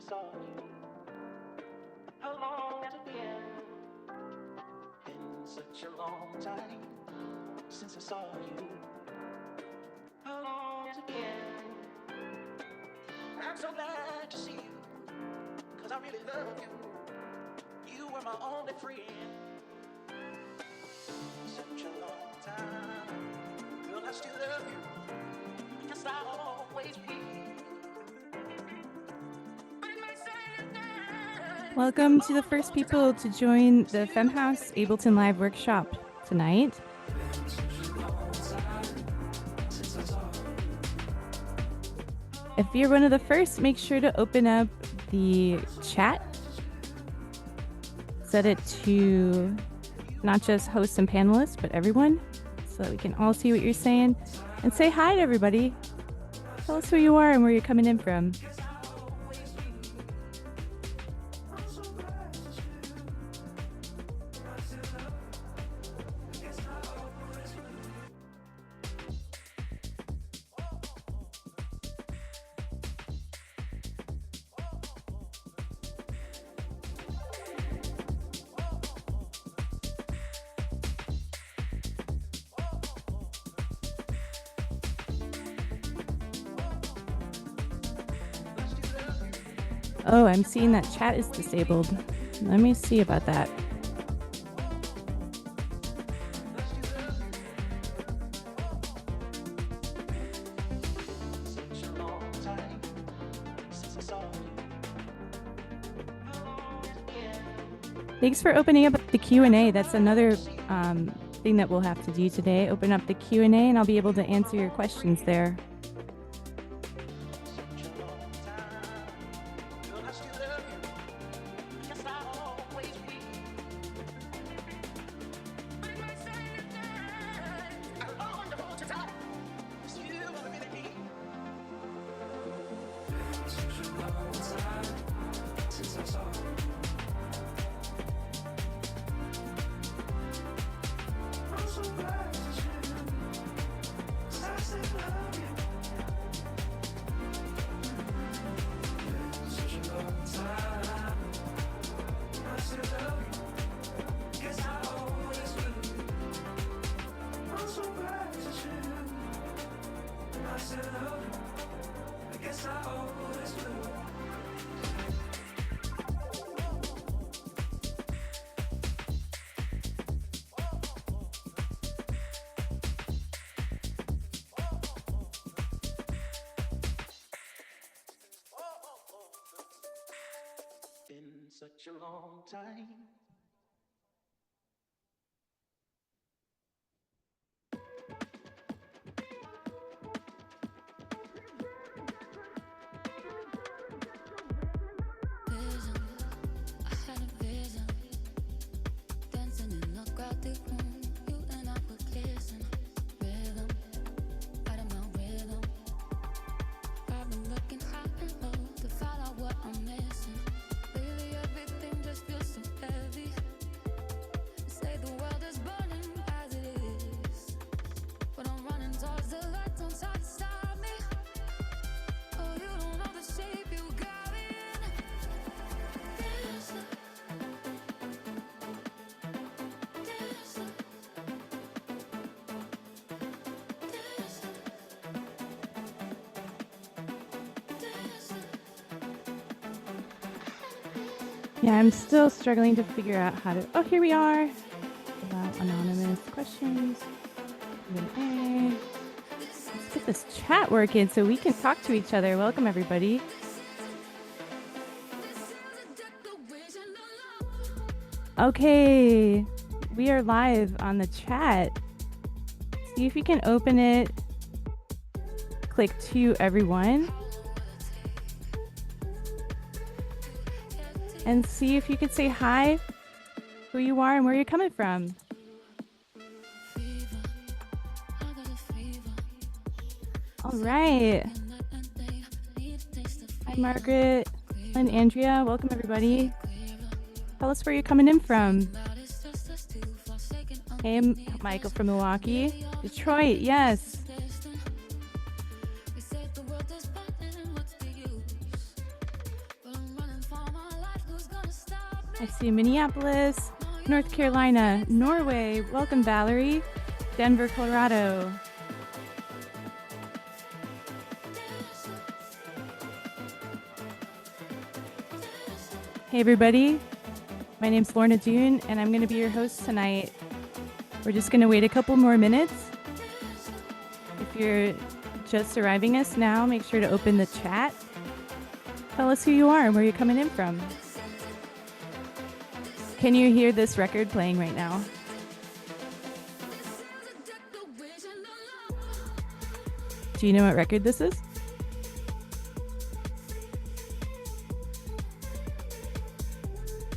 saw you. How long has it been? Been such a long time since I saw you. How long has it been? I'm so glad to see you, cause I really love you. You were my only friend. Such a long time. Girl, I still love you. Yes, I'll always be. Welcome to the first people to join the FEMME House Ableton Live workshop tonight. If you're one of the first, make sure to open up the chat. Set it to not just hosts and panelists, but everyone, so that we can all see what you're saying. And say hi to everybody. Tell us who you are and where you're coming in from. Oh, I'm seeing that chat is disabled. Let me see about that. Thanks for opening up the Q&A. That's another thing that we'll have to do today. Open up the Q&A and I'll be able to answer your questions there. Such a long time. Yeah, I'm still struggling to figure out how to... Oh, here we are. About anonymous questions. Q&A. Let's get this chat working so we can talk to each other. Welcome, everybody. Okay, we are live on the chat. See if you can open it. Click to everyone. And see if you could say hi, who you are, and where you're coming from. All right. Hi, Margaret and Andrea. Welcome, everybody. Tell us where you're coming in from. Hey, Michael from Milwaukee. Detroit, yes. I see Minneapolis, North Carolina, Norway. Welcome, Valerie. Denver, Colorado. Hey, everybody. My name's Lorna Dune, and I'm going to be your host tonight. We're just going to wait a couple more minutes. If you're just arriving us now, make sure to open the chat. Tell us who you are and where you're coming in from. Can you hear this record playing right now? Do you know what record this is?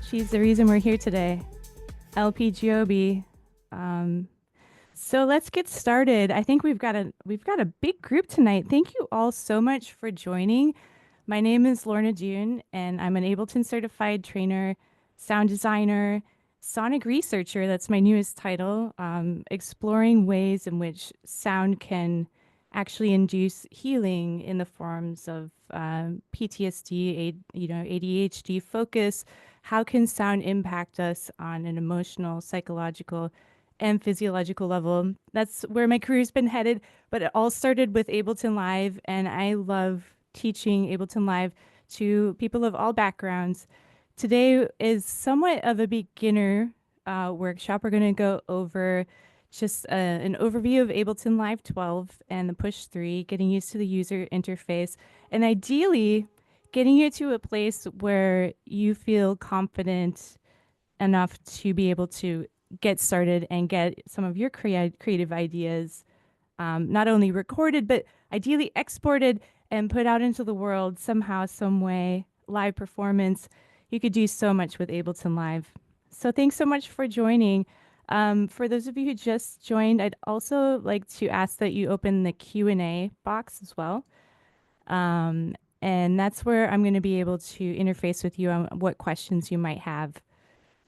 She's the reason we're here today. LPGOB. So let's get started. I think we've got a big group tonight. Thank you all so much for joining. My name is Lorna Dune, and I'm an Ableton certified trainer, sound designer, sonic researcher. That's my newest title. Exploring ways in which sound can actually induce healing in the forms of PTSD, ADHD, focus. How can sound impact us on an emotional, psychological, and physiological level? That's where my career's been headed, but it all started with Ableton Live, and I love teaching Ableton Live to people of all backgrounds. Today is somewhat of a beginner workshop. We're going to go over just an overview of Ableton Live 12 and the Push 3, getting used to the user interface, and ideally getting you to a place where you feel confident enough to be able to get started and get some of your creative ideas not only recorded, but ideally exported and put out into the world somehow, some way, live performance. You could do so much with Ableton Live. So thanks so much for joining. For those of you who just joined, I'd also like to ask that you open the Q&A box as well. And that's where I'm going to be able to interface with you on what questions you might have.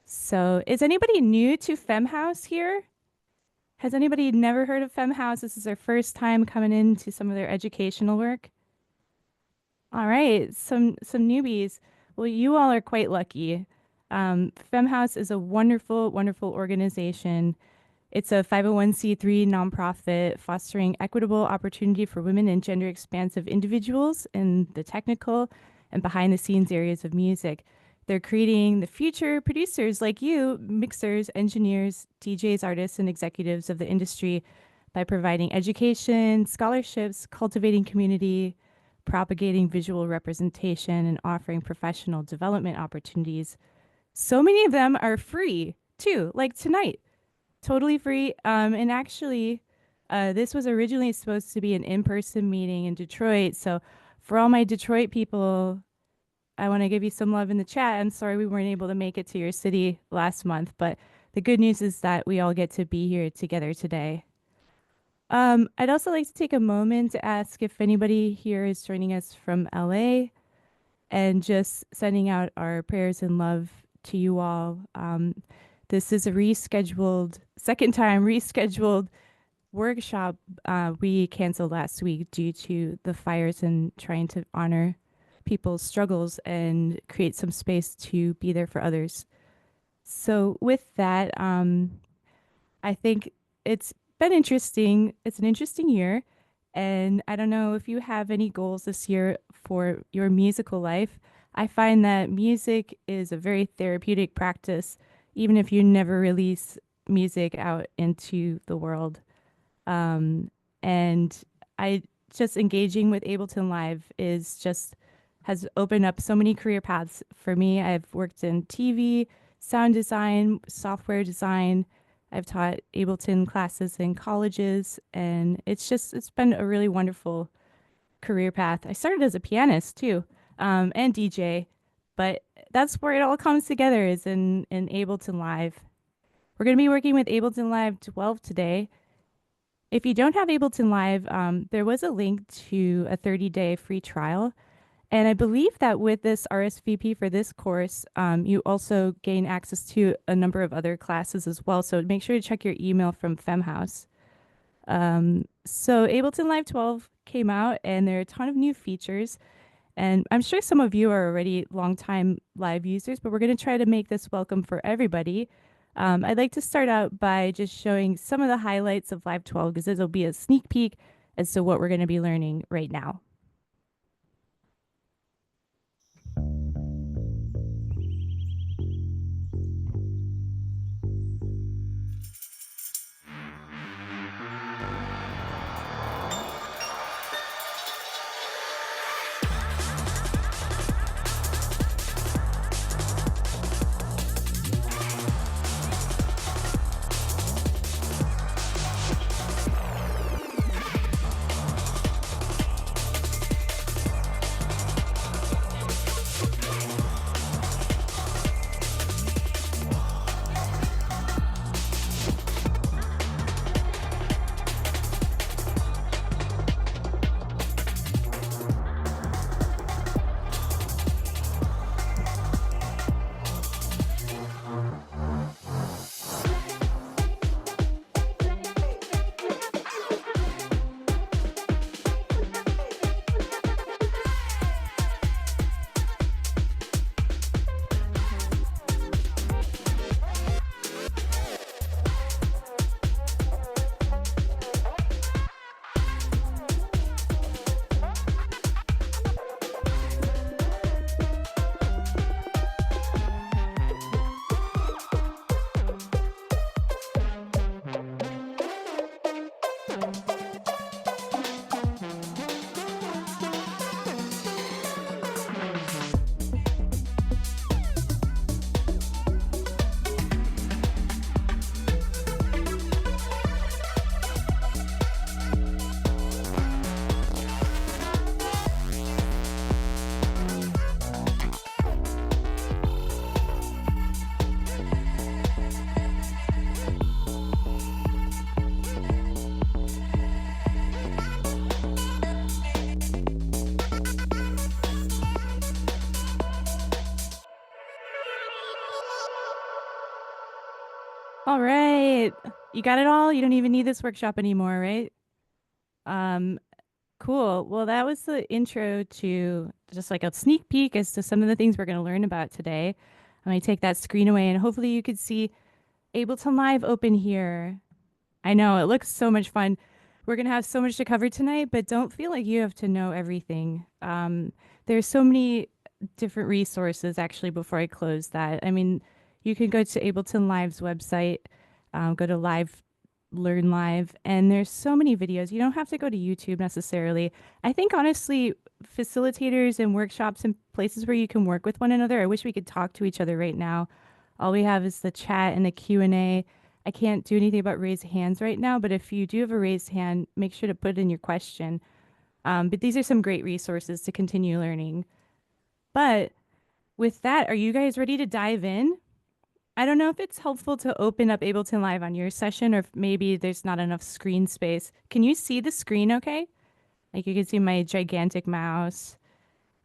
So is anybody new to FEMME House here? Has anybody never heard of FEMME House? This is their first time coming into some of their educational work. All right, some newbies. Well, you all are quite lucky. FEMME House is a wonderful, wonderful organization. It's a 501c3 nonprofit fostering equitable opportunity for women and gender expansive individuals in the technical and behind the scenes areas of music. They're creating the future producers like you, mixers, engineers, DJs, artists, and executives of the industry by providing education, scholarships, cultivating community, propagating visual representation, and offering professional development opportunities. So many of them are free too, like tonight. Totally free. And actually, this was originally supposed to be an in-person meeting in Detroit. So for all my Detroit people, I want to give you some love in the chat. I'm sorry we weren't able to make it to your city last month, but the good news is that we all get to be here together today. I'd also like to take a moment to ask if anybody here is joining us from LA, and just sending out our prayers and love to you all. This is a second time rescheduled workshop we canceled last week due to the fires and trying to honor people's struggles and create some space to be there for others. So with that, I think it's been interesting. It's an interesting year. And I don't know if you have any goals this year for your musical life. I find that music is a very therapeutic practice, even if you never release music out into the world. And I just engaging with Ableton Live has opened up so many career paths for me. I've worked in TV, sound design, software design. I've taught Ableton classes in colleges, and it's been a really wonderful career path. I started as a pianist too, and DJ, but that's where it all comes together is in Ableton Live. We're going to be working with Ableton Live 12 today. If you don't have Ableton Live, there was a link to a 30-day free trial. And I believe that with this RSVP for this course, you also gain access to a number of other classes as well. So make sure to check your email from FEMME House. So Ableton Live 12 came out, and there are a ton of new features. And I'm sure some of you are already longtime live users, but we're going to try to make this welcome for everybody. I'd like to start out by just showing some of the highlights of Live 12 because this will be a sneak peek as to what we're going to be learning right now. All right. You got it all? You don't even need this workshop anymore, right? Um, cool. Well, that was the intro to just like a sneak peek as to some of the things we're going to learn about today. I'm going to take that screen away and hopefully you could see Ableton Live open here. I know it looks so much fun. We're going to have so much to cover tonight, but don't feel like you have to know everything. There's so many different resources actually before I close that. I mean, you can go to Ableton Live's website, go to Live, Learn Live, and there's so many videos. You don't have to go to YouTube necessarily. I think honestly, facilitators and workshops and places where you can work with one another, I wish we could talk to each other right now. All we have is the chat and the Q&A. I can't do anything about raised hands right now, but if you do have a raised hand, make sure to put in your question. But these are some great resources to continue learning. But with that, are you guys ready to dive in? I don't know if it's helpful to open up Ableton Live on your session or if maybe there's not enough screen space. Can you see the screen okay? Like you can see my gigantic mouse.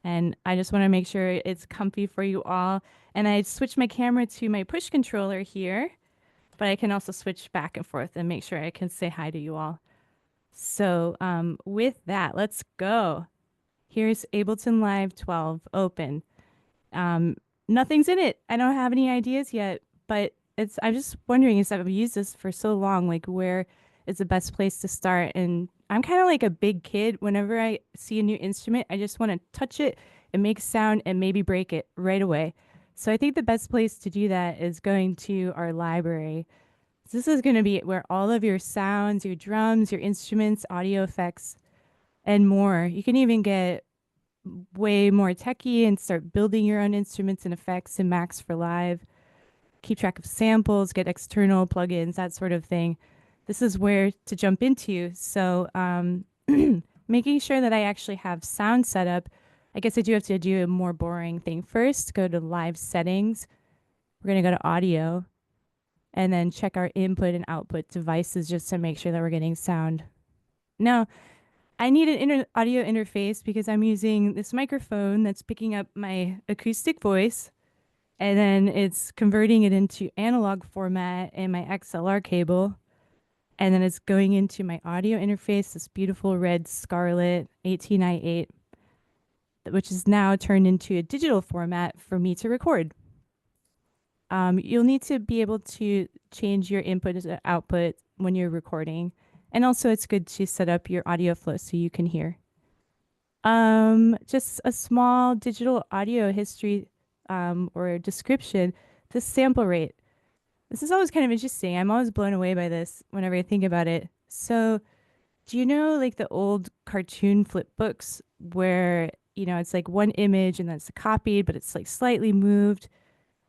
And I just want to make sure it's comfy for you all. And I switched my camera to my push controller here, but I can also switch back and forth and make sure I can say hi to you all. So with that, let's go. Here's Ableton Live 12 open. Nothing's in it. I don't have any ideas yet, but I'm just wondering, as I've used this for so long, like where is the best place to start? And I'm kind of like a big kid. Whenever I see a new instrument, I just want to touch it and make sound and maybe break it right away. So I think the best place to do that is going to our library. So this is going to be where all of your sounds, your drums, your instruments, audio effects, and more. You can even get way more techie and start building your own instruments and effects in Max for Live. Keep track of samples, get external plugins, that sort of thing. This is where to jump into. So making sure that I actually have sound set up. I guess I do have to do a more boring thing first. Go to Live Settings. We're going to go to Audio and then check our input and output devices just to make sure that we're getting sound. Now, I need an audio interface because I'm using this microphone that's picking up my acoustic voice and then it's converting it into analog format in my XLR cable. And then it's going into my audio interface, this beautiful red Scarlett 18i8. which is now turned into a digital format for me to record. You'll need to be able to change your input as output when you're recording. And also, it's good to set up your audio flow so you can hear. Just a small digital audio history or description. The sample rate. This is always kind of interesting. I'm always blown away by this whenever I think about it. So, do you know like the old cartoon flip books where, it's like one image and that's copied, but it's like slightly moved?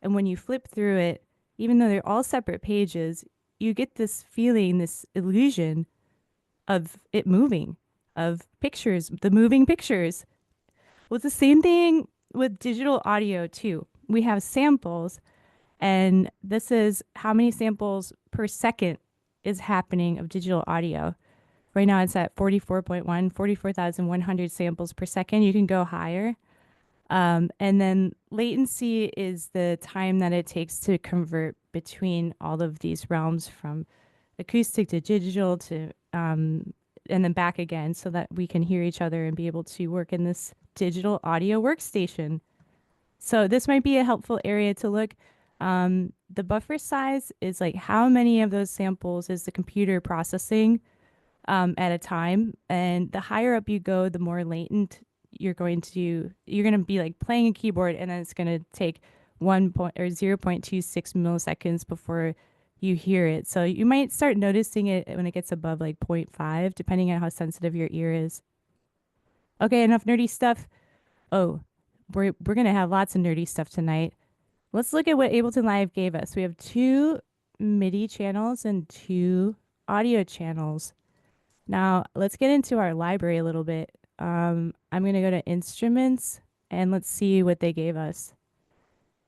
And when you flip through it, even though they're all separate pages, you get this feeling, this illusion of it moving, of pictures, the moving pictures. Well, it's the same thing with digital audio too. We have samples, and this is how many samples per second is happening of digital audio. Right now it's at 44.1, 44,100 samples per second. You can go higher. And then latency is the time that it takes to convert between all of these realms from acoustic to digital to and then back again so that we can hear each other and be able to work in this digital audio workstation. So this might be a helpful area to look. The buffer size is like how many of those samples is the computer processing at a time. And the higher up you go, the more latent you're going to be like playing a keyboard, and then it's going to take 0.26 milliseconds before you hear it. So you might start noticing it when it gets above like zero point 0.5, depending on how sensitive your ear is. Okay, enough nerdy stuff. Oh, we're going to have lots of nerdy stuff tonight. Let's look at what Ableton Live gave us. We have two MIDI channels and two audio channels. Now, let's get into our library a little bit. I'm going to go to instruments and let's see what they gave us.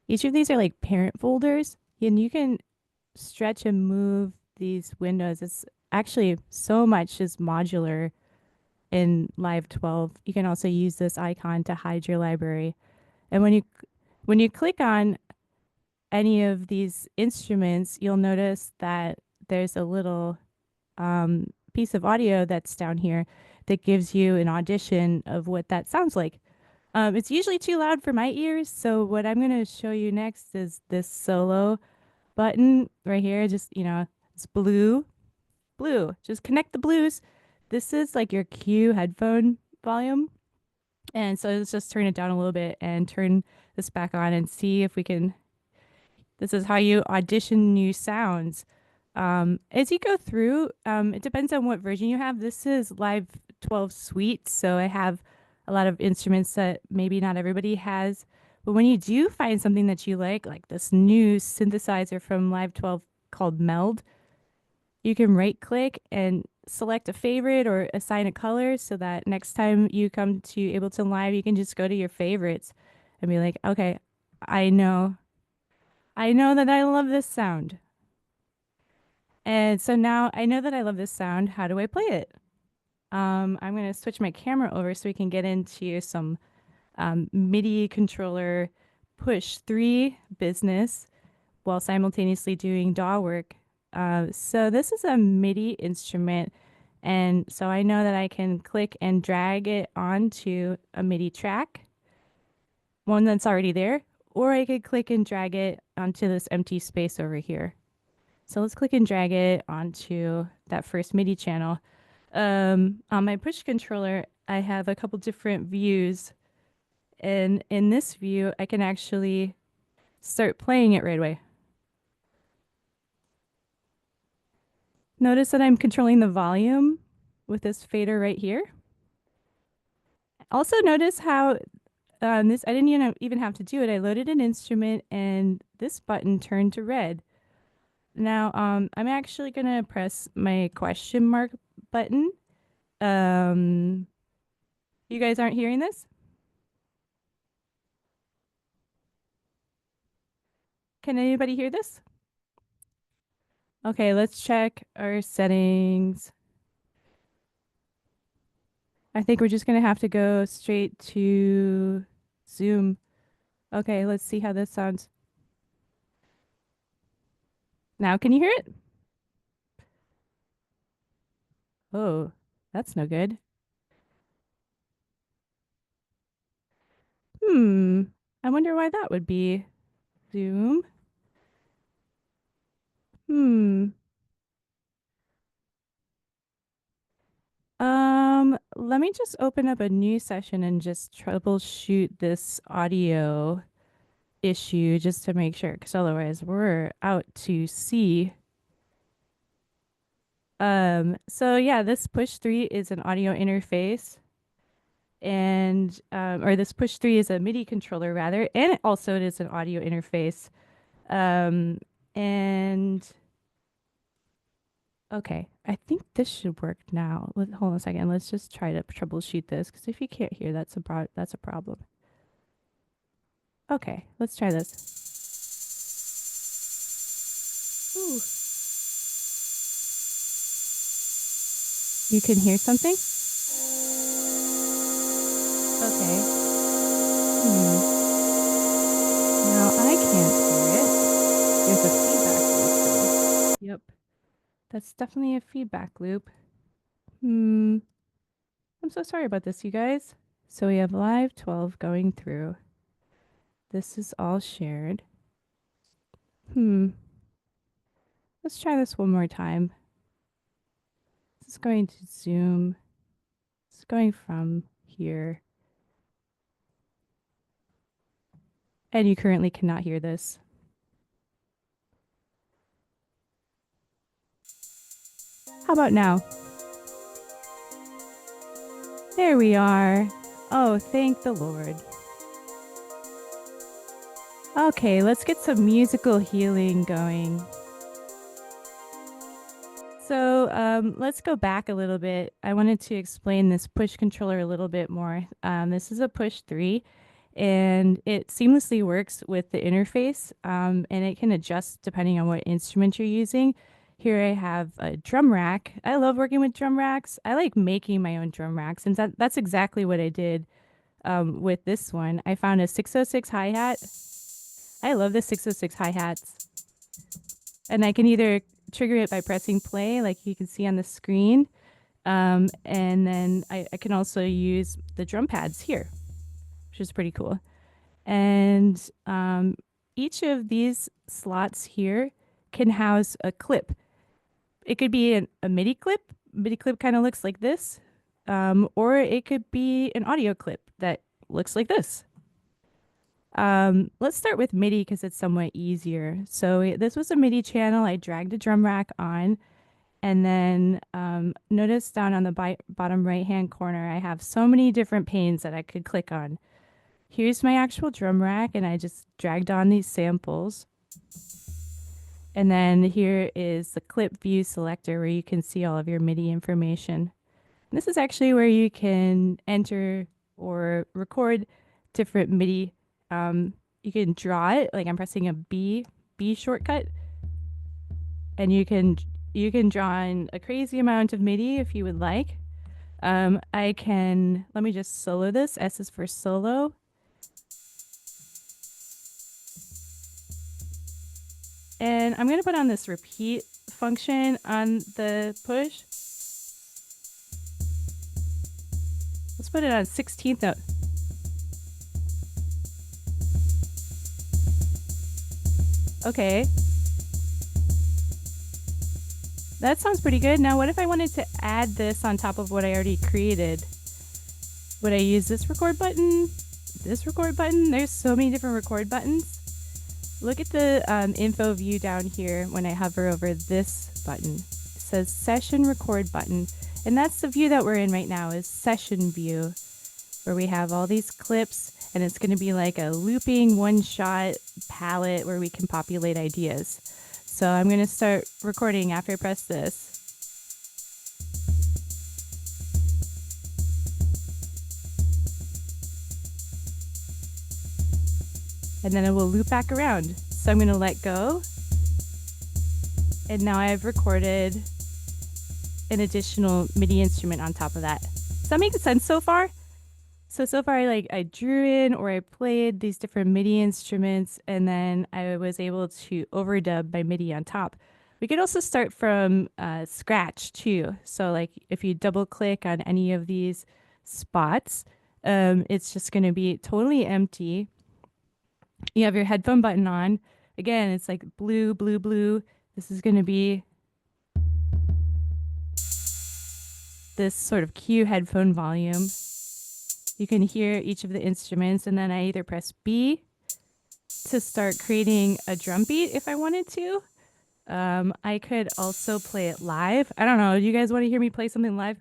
Each of these are like parent folders, and you can stretch and move these windows. It's actually so much is modular in Live 12. You can also use this icon to hide your library. And when you click on any of these instruments, you'll notice that there's a little piece of audio that's down here that gives you an audition of what that sounds like. It's usually too loud for my ears, so what I'm going to show you next is this solo button right here. Just, it's blue, blue. Just connect the blues. This is like your Q headphone volume. And so let's just turn it down a little bit and turn this back on and see if we can. This is how you audition new sounds. As you go through, it depends on what version you have. This is Live 12 Suite, so I have a lot of instruments that maybe not everybody has. But when you do find something that you like this new synthesizer from Live 12 called Meld, you can right click and select a favorite or assign a color so that next time you come to Ableton Live, you can just go to your favorites and be like, okay, I know that I love this sound. And so now I know that I love this sound. How do I play it? I'm going to switch my camera over so we can get into some MIDI controller push 3 business while simultaneously doing DAW work. So this is a MIDI instrument. And so I know that I can click and drag it onto a MIDI track, one that's already there, or I could click and drag it onto this empty space over here. So let's click and drag it onto that first MIDI channel. On my push controller, I have a couple different views. And in this view, I can actually start playing it right away. Notice that I'm controlling the volume with this fader right here. Also notice how I didn't even have to do it. I loaded an instrument and this button turned to red. Now, I'm actually going to press my question mark button. You guys aren't hearing this? Can anybody hear this? Okay, let's check our settings. I think we're just going to have to go straight to Zoom. Okay, let's see how this sounds. Now, can you hear it? Oh, that's no good. Hmm. I wonder why that would be. Zoom. Hmm. Let me just open up a new session and just troubleshoot this audio issue just to make sure, because otherwise we're out to sea. So yeah, this push 3 is an audio interface and or this push 3 is a MIDI controller rather, and also it is an audio interface. Um, and okay, I think this should work now. Hold on a second. Let's just try to troubleshoot this because if you can't hear, that's a problem. Okay, let's try this. Ooh. You can hear something? Okay. Now I can't hear it. There's a feedback loop though. Yep. That's definitely a feedback loop. Hmm. I'm so sorry about this, you guys. So we have live 12 going through. This is all shared. Let's try this one more time. This is going to zoom. It's going from here. And you currently cannot hear this. How about now? There we are. Oh, thank the Lord. Okay, let's get some musical healing going. So let's go back a little bit. I wanted to explain this push controller a little bit more. This is a push 3 and it seamlessly works with the interface and it can adjust depending on what instrument you're using. Here I have a drum rack. I love working with drum racks. I like making my own drum racks, and that's exactly what I did with this one. I found a 606 hi-hat. I love the 606 hi-hats. And I can either trigger it by pressing play, like you can see on the screen. And then I can also use the drum pads here, which is pretty cool. And each of these slots here can house a clip. It could be a MIDI clip. MIDI clip kind of looks like this. Or it could be an audio clip that looks like this. Let's start with MIDI because it's somewhat easier. So this was a MIDI channel. I dragged a drum rack on, and then notice down on the bottom right-hand corner, I have so many different panes that I could click on. Here's my actual drum rack, and I just dragged on these samples. And then here is the clip view selector where you can see all of your MIDI information. And this is actually where you can enter or record different MIDI. You can draw it, like I'm pressing a B shortcut, and you can draw in a crazy amount of MIDI if you would like. Let me just solo this. S is for solo. And I'm going to put on this repeat function on the push. Let's put it on 16th note. Okay. That sounds pretty good. Now, what if I wanted to add this on top of what I already created? Would I use this record button? This record button? There's so many different record buttons. Look at the info view down here when I hover over this button. It says session record button. And that's the view that we're in right now, is session view, where we have all these clips, and it's going to be like a looping one-shot palette where we can populate ideas. So I'm going to start recording after I press this. And then it will loop back around. So I'm going to let go. And now I've recorded an additional MIDI instrument on top of that. Does that make sense so far? So far I drew in or I played these different MIDI instruments, and then I was able to overdub my MIDI on top. We could also start from scratch too. So like if you double click on any of these spots, It's just going to be totally empty. You have your headphone button on. Again, it's like blue, blue, blue. This is going to be this sort of cue headphone volume. You can hear each of the instruments, and then I either press B to start creating a drum beat if I wanted to. I could also play it live. I don't know. Do you guys want to hear me play something live?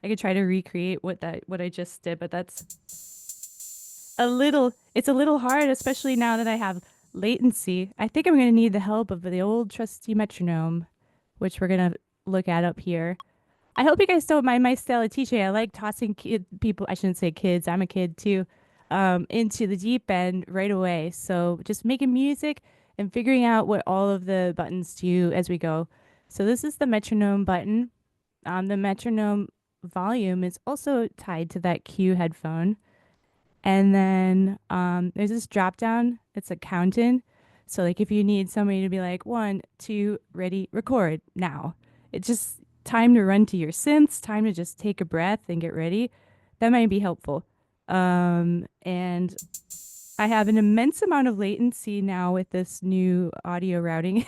I could try to recreate what I just did, but it's a little hard, especially now that I have latency. I think I'm going to need the help of the old trusty metronome, which we're going to look at up here. I hope you guys don't mind my style of teaching. I like tossing people, I shouldn't say kids, I'm a kid too, into the deep end right away. So just making music and figuring out what all of the buttons do as we go. So this is the metronome button. The metronome volume is also tied to that cue headphone. And then there's this drop down. It's a count in. So like if you need somebody to be like 1, 2, ready, record now. It's just time to run to your synths, time to just take a breath and get ready. That might be helpful. And I have an immense amount of latency now with this new audio routing.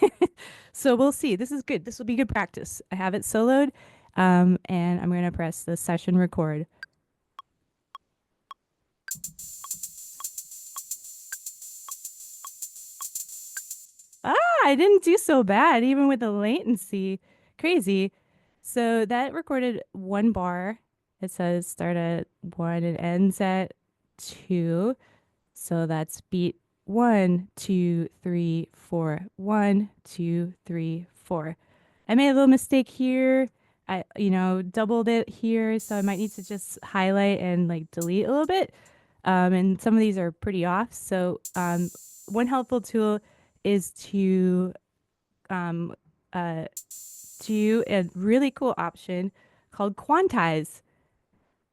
So we'll see. This is good. This will be good practice. I have it soloed. And I'm going to press the session record. I didn't do so bad, even with the latency. Crazy. So that recorded 1 bar. It says start at 1 and ends at 2. So that's beat 1, 2, 3, 4. 1, 2, 3, 4. I made a little mistake here. I, doubled it here. So I might need to just highlight and like delete a little bit. And some of these are pretty off. So one helpful tool is to do a really cool option called quantize.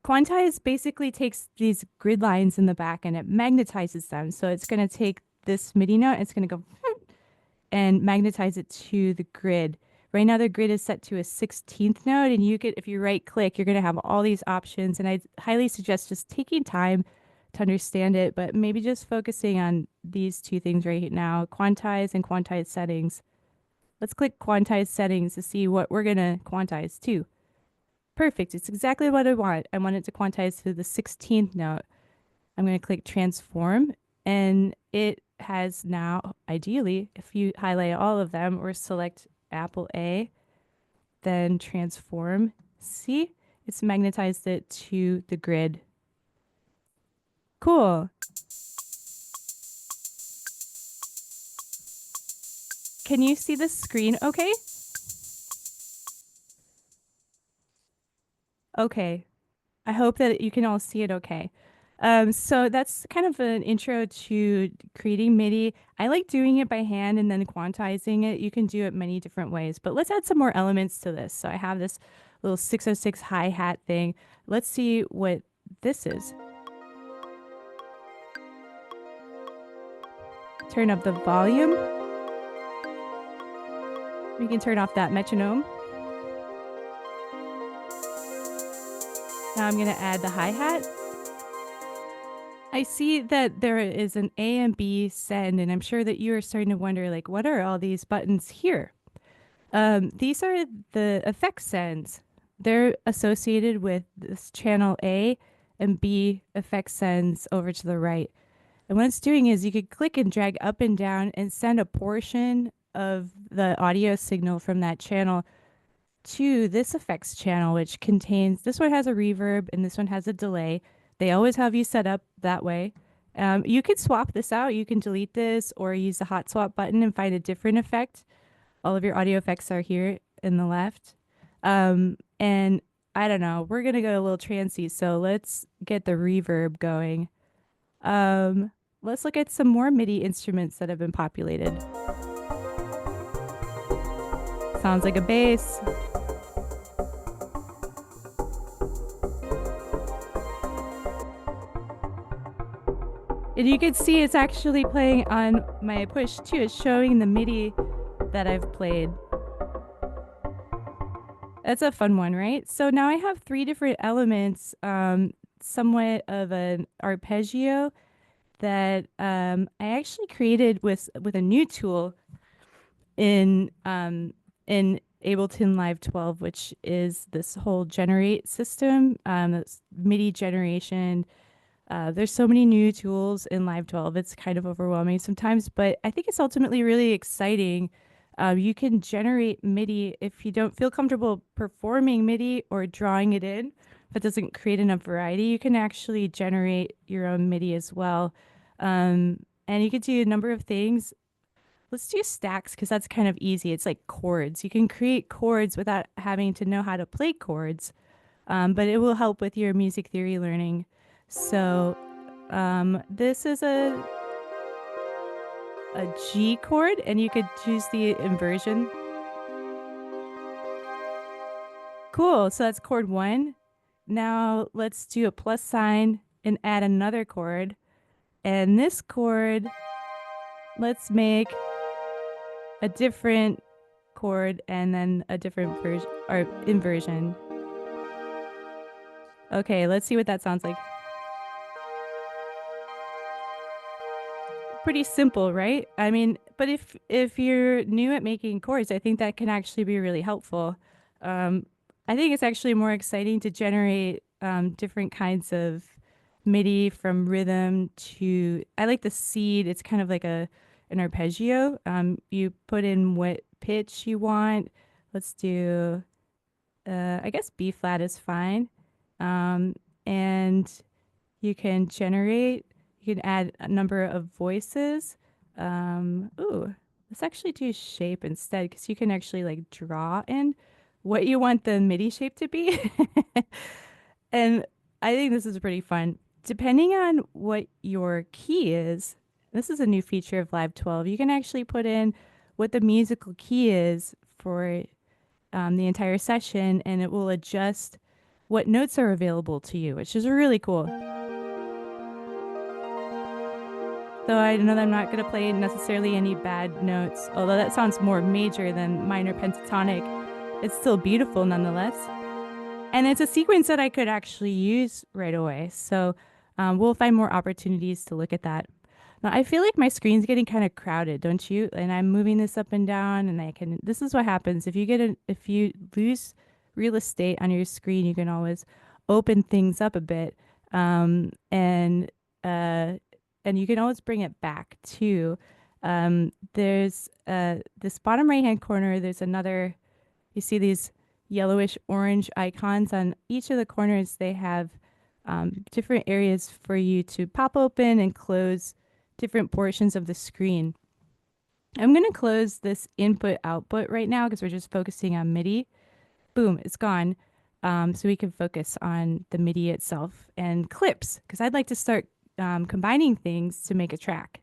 Quantize basically takes these grid lines in the back and it magnetizes them. So it's going to take this MIDI note, it's going to go and magnetize it to the grid. Right now the grid is set to a 16th note, and you could, if you right click, you're going to have all these options. And I highly suggest just taking time to understand it, but maybe just focusing on these 2 things right now, quantize and quantize settings. Let's click quantize settings to see what we're going to quantize to. Perfect. It's exactly what I want. I want it to quantize to the 16th note. I'm going to click transform, and it has now, ideally, if you highlight all of them or select Apple A, then transform. See, it's magnetized it to the grid. Cool. Can you see the screen okay? Okay. I hope that you can all see it okay. So that's kind of an intro to creating MIDI. I like doing it by hand and then quantizing it. You can do it many different ways, but let's add some more elements to this. So I have this little 606 hi-hat thing. Let's see what this is. Turn up the volume. We can turn off that metronome. Now I'm going to add the hi-hat. I see that there is an A and B send, and I'm sure that you are starting to wonder, like, what are all these buttons here? These are the effect sends. They're associated with this channel A and B effect sends over to the right. And what it's doing is you could click and drag up and down and send a portion of the audio signal from that channel to this effects channel, which contains, this one has a reverb and this one has a delay. They always have you set up that way. You could swap this out. You can delete this or use the hot swap button and find a different effect. All of your audio effects are here in the left. And I don't know, we're going to go a little trancy. So let's get the reverb going. Let's look at some more MIDI instruments that have been populated. Sounds like a bass. And you can see it's actually playing on my push too. It's showing the MIDI that I've played. That's a fun one, right? So now I have 3 different elements somewhat of an arpeggio that I actually created with a new tool in Ableton Live 12, which is this whole generate system, this MIDI generation. There's so many new tools in Live 12. It's kind of overwhelming sometimes, but I think it's ultimately really exciting. You can generate MIDI if you don't feel comfortable performing MIDI or drawing it in. If it doesn't create enough variety, you can actually generate your own MIDI as well. And you could do a number of things. Let's do stacks because that's kind of easy. It's like chords. You can create chords without having to know how to play chords, but it will help with your music theory learning. So this is a G chord, and you could choose the inversion. Cool. So that's chord 1. Now let's do a plus sign and add another chord. And this chord, let's make a different chord and then a different version or inversion. Okay, let's see what that sounds like. Pretty simple, right? I mean, but if you're new at making chords, I think that can actually be really helpful. I think it's actually more exciting to generate different kinds of MIDI from rhythm to. I like the seed. It's kind of like an arpeggio. You put in what pitch you want. Let's do. I guess B flat is fine. And you can generate. You can add a number of voices. Let's actually do shape instead because you can actually like draw in what you want the MIDI shape to be. And I think this is pretty fun. Depending on what your key is, this is a new feature of Live 12. You can actually put in what the musical key is for the entire session, and it will adjust what notes are available to you, which is really cool. Though I know that I'm not going to play necessarily any bad notes, although that sounds more major than minor pentatonic. It's still beautiful nonetheless. And it's a sequence that I could actually use right away. So we'll find more opportunities to look at that. Now, I feel like my screen's getting kind of crowded, don't you? And I'm moving this up and down, and this is what happens. If you lose real estate on your screen, you can always open things up a bit. And you can always bring it back too. There's this bottom right hand corner, there's another, you see these yellowish orange icons on each of the corners. They have different areas for you to pop open and close different portions of the screen. I'm going to close this input output right now because we're just focusing on MIDI. Boom, it's gone. So we can focus on the MIDI itself and clips because I'd like to start combining things to make a track.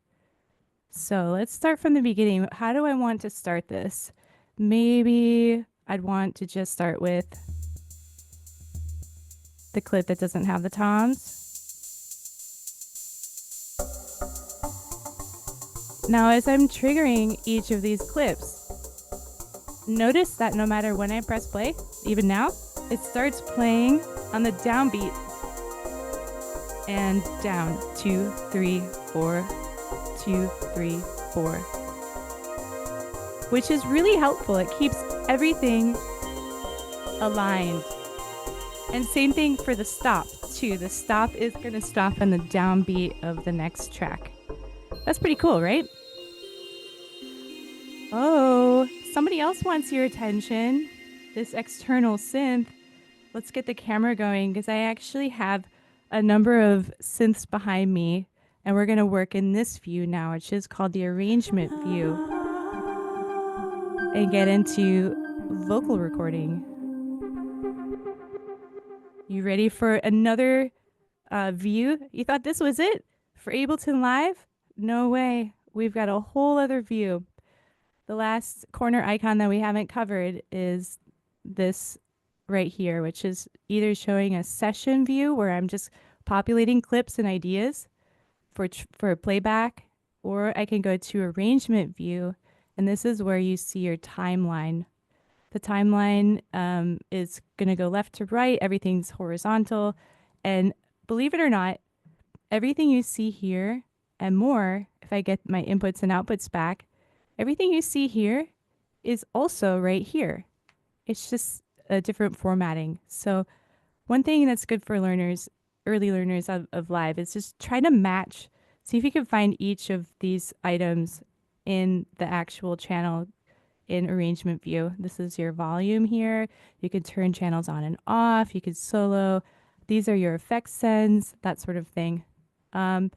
So let's start from the beginning. How do I want to start this? Maybe I'd want to just start with the clip that doesn't have the toms. Now, as I'm triggering each of these clips, notice that no matter when I press play, even now, it starts playing on the downbeat. And down, 2, 3, 4, 2, 3, 4. Which is really helpful. It keeps everything aligned. And same thing for the stop, too. The stop is going to stop on the downbeat of the next track. That's pretty cool, right? Oh, somebody else wants your attention. This external synth. Let's get the camera going because I actually have a number of synths behind me, and we're going to work in this view now, which is called the arrangement view, and get into vocal recording. You ready for another view? You thought this was it for Ableton Live? No way. We've got a whole other view. The last corner icon that we haven't covered is this right here, which is either showing a session view where I'm just populating clips and ideas for playback, or I can go to arrangement view, and this is where you see your timeline. The timeline is going to go left to right. Everything's horizontal, and believe it or not, everything you see here and more, if I get my inputs and outputs back, everything you see here is also right here. It's just a different formatting. So one thing that's good for learners, early learners of live, is just try to match. See if you can find each of these items in the actual channel in arrangement view. This is your volume here. You can turn channels on and off. You can solo. These are your effect sends, that sort of thing. Um,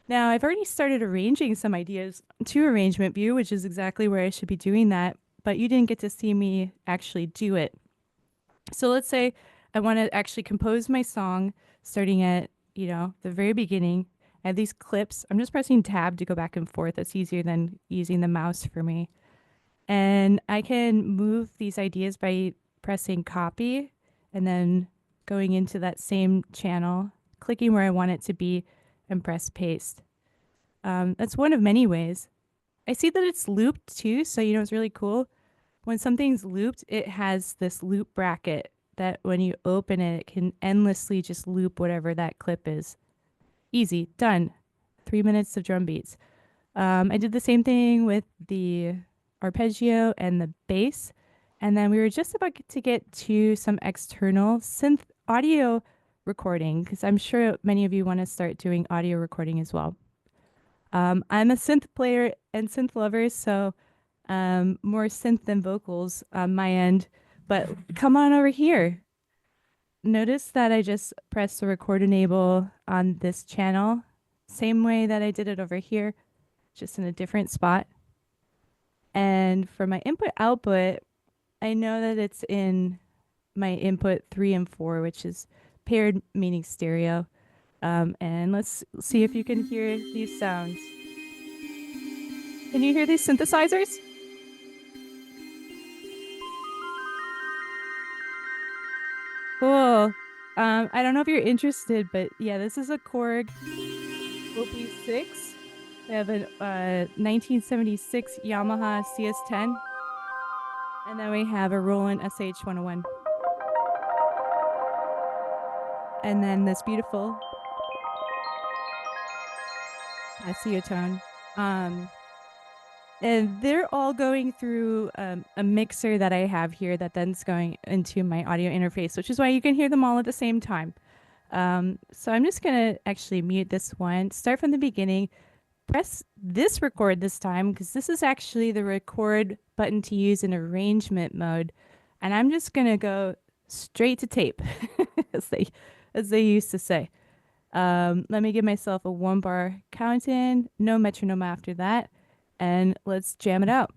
Now, I've already started arranging some ideas to arrangement view, which is exactly where I should be doing that, but you didn't get to see me actually do it. So let's say I want to actually compose my song starting at, the very beginning. I have these clips. I'm just pressing tab to go back and forth. That's easier than using the mouse for me. And I can move these ideas by pressing copy and then going into that same channel, clicking where I want it to be, and press paste. That's one of many ways. I see that it's looped too, so it's really cool. When something's looped, it has this loop bracket that when you open it, it can endlessly just loop whatever that clip is. Easy, done. 3 minutes of drum beats. I did the same thing with the arpeggio and the bass. And then we were just about to get to some external synth audio recording because I'm sure many of you want to start doing audio recording as well. I'm a synth player and synth lover, so more synth than vocals on my end. But come on over here. Notice that I just pressed the record enable on this channel. Same way that I did it over here, just in a different spot. And for my input output, I know that it's in my input 3 and 4, which is paired, meaning stereo. And let's see if you can hear these sounds. Can you hear these synthesizers? Cool. I don't know if you're interested, but yeah, this is a Korg OP6. I have a 1976 Yamaha CS10. And then we have a Roland SH101. And then this beautiful Asiotone. And they're all going through a mixer that I have here that then's going into my audio interface, which is why you can hear them all at the same time. So I'm just going to actually mute this one, start from the beginning, press this record this time because this is actually the record button to use in arrangement mode. And I'm just going to go straight to tape, as they used to say. Let me give myself a 1-bar count in, no metronome after that, and let's jam it out.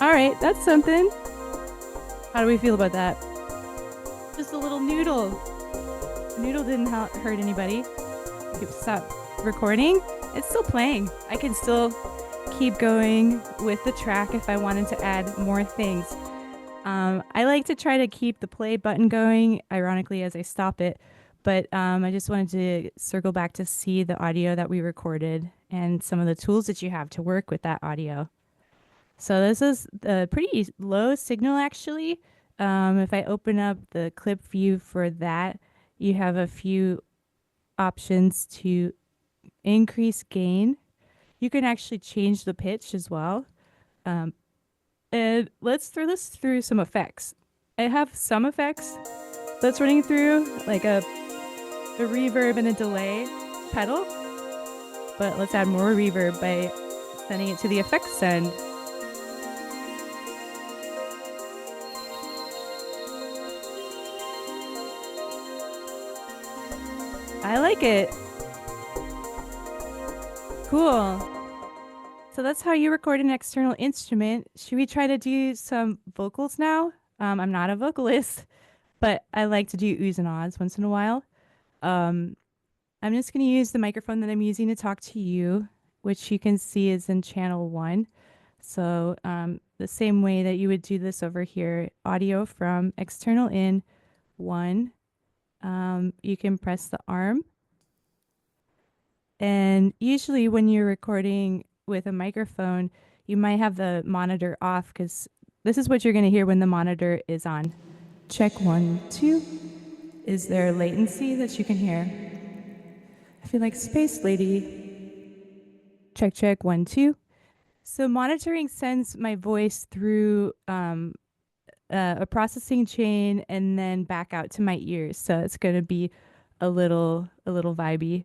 All right, that's something. How do we feel about that? Just a little noodle. The noodle didn't hurt anybody. You can stop recording. It's still playing. I can still keep going with the track if I wanted to add more things. I like to try to keep the play button going, ironically, as I stop it. But I just wanted to circle back to see the audio that we recorded and some of the tools that you have to work with that audio. So this is a pretty low signal, actually. If I open up the clip view for that, you have a few options to increase gain. You can actually change the pitch as well. And let's throw this through some effects. I have some effects that's running through, like a reverb and a delay pedal. But let's add more reverb by sending it to the effects send. I like it. Cool. So that's how you record an external instrument. Should we try to do some vocals now? I'm not a vocalist, but I like to do oohs and ahs once in a while. Um, I'm just going to use the microphone that I'm using to talk to you, which you can see is in channel 1. So the same way that you would do this over here, audio from external in 1. You can press the arm. And usually when you're recording with a microphone, you might have the monitor off because this is what you're going to hear when the monitor is on. Check 1, 2. Is there latency that you can hear? I feel like Space Lady. Check, check, 1, 2. So monitoring sends my voice through a processing chain and then back out to my ears. So it's going to be a little vibey.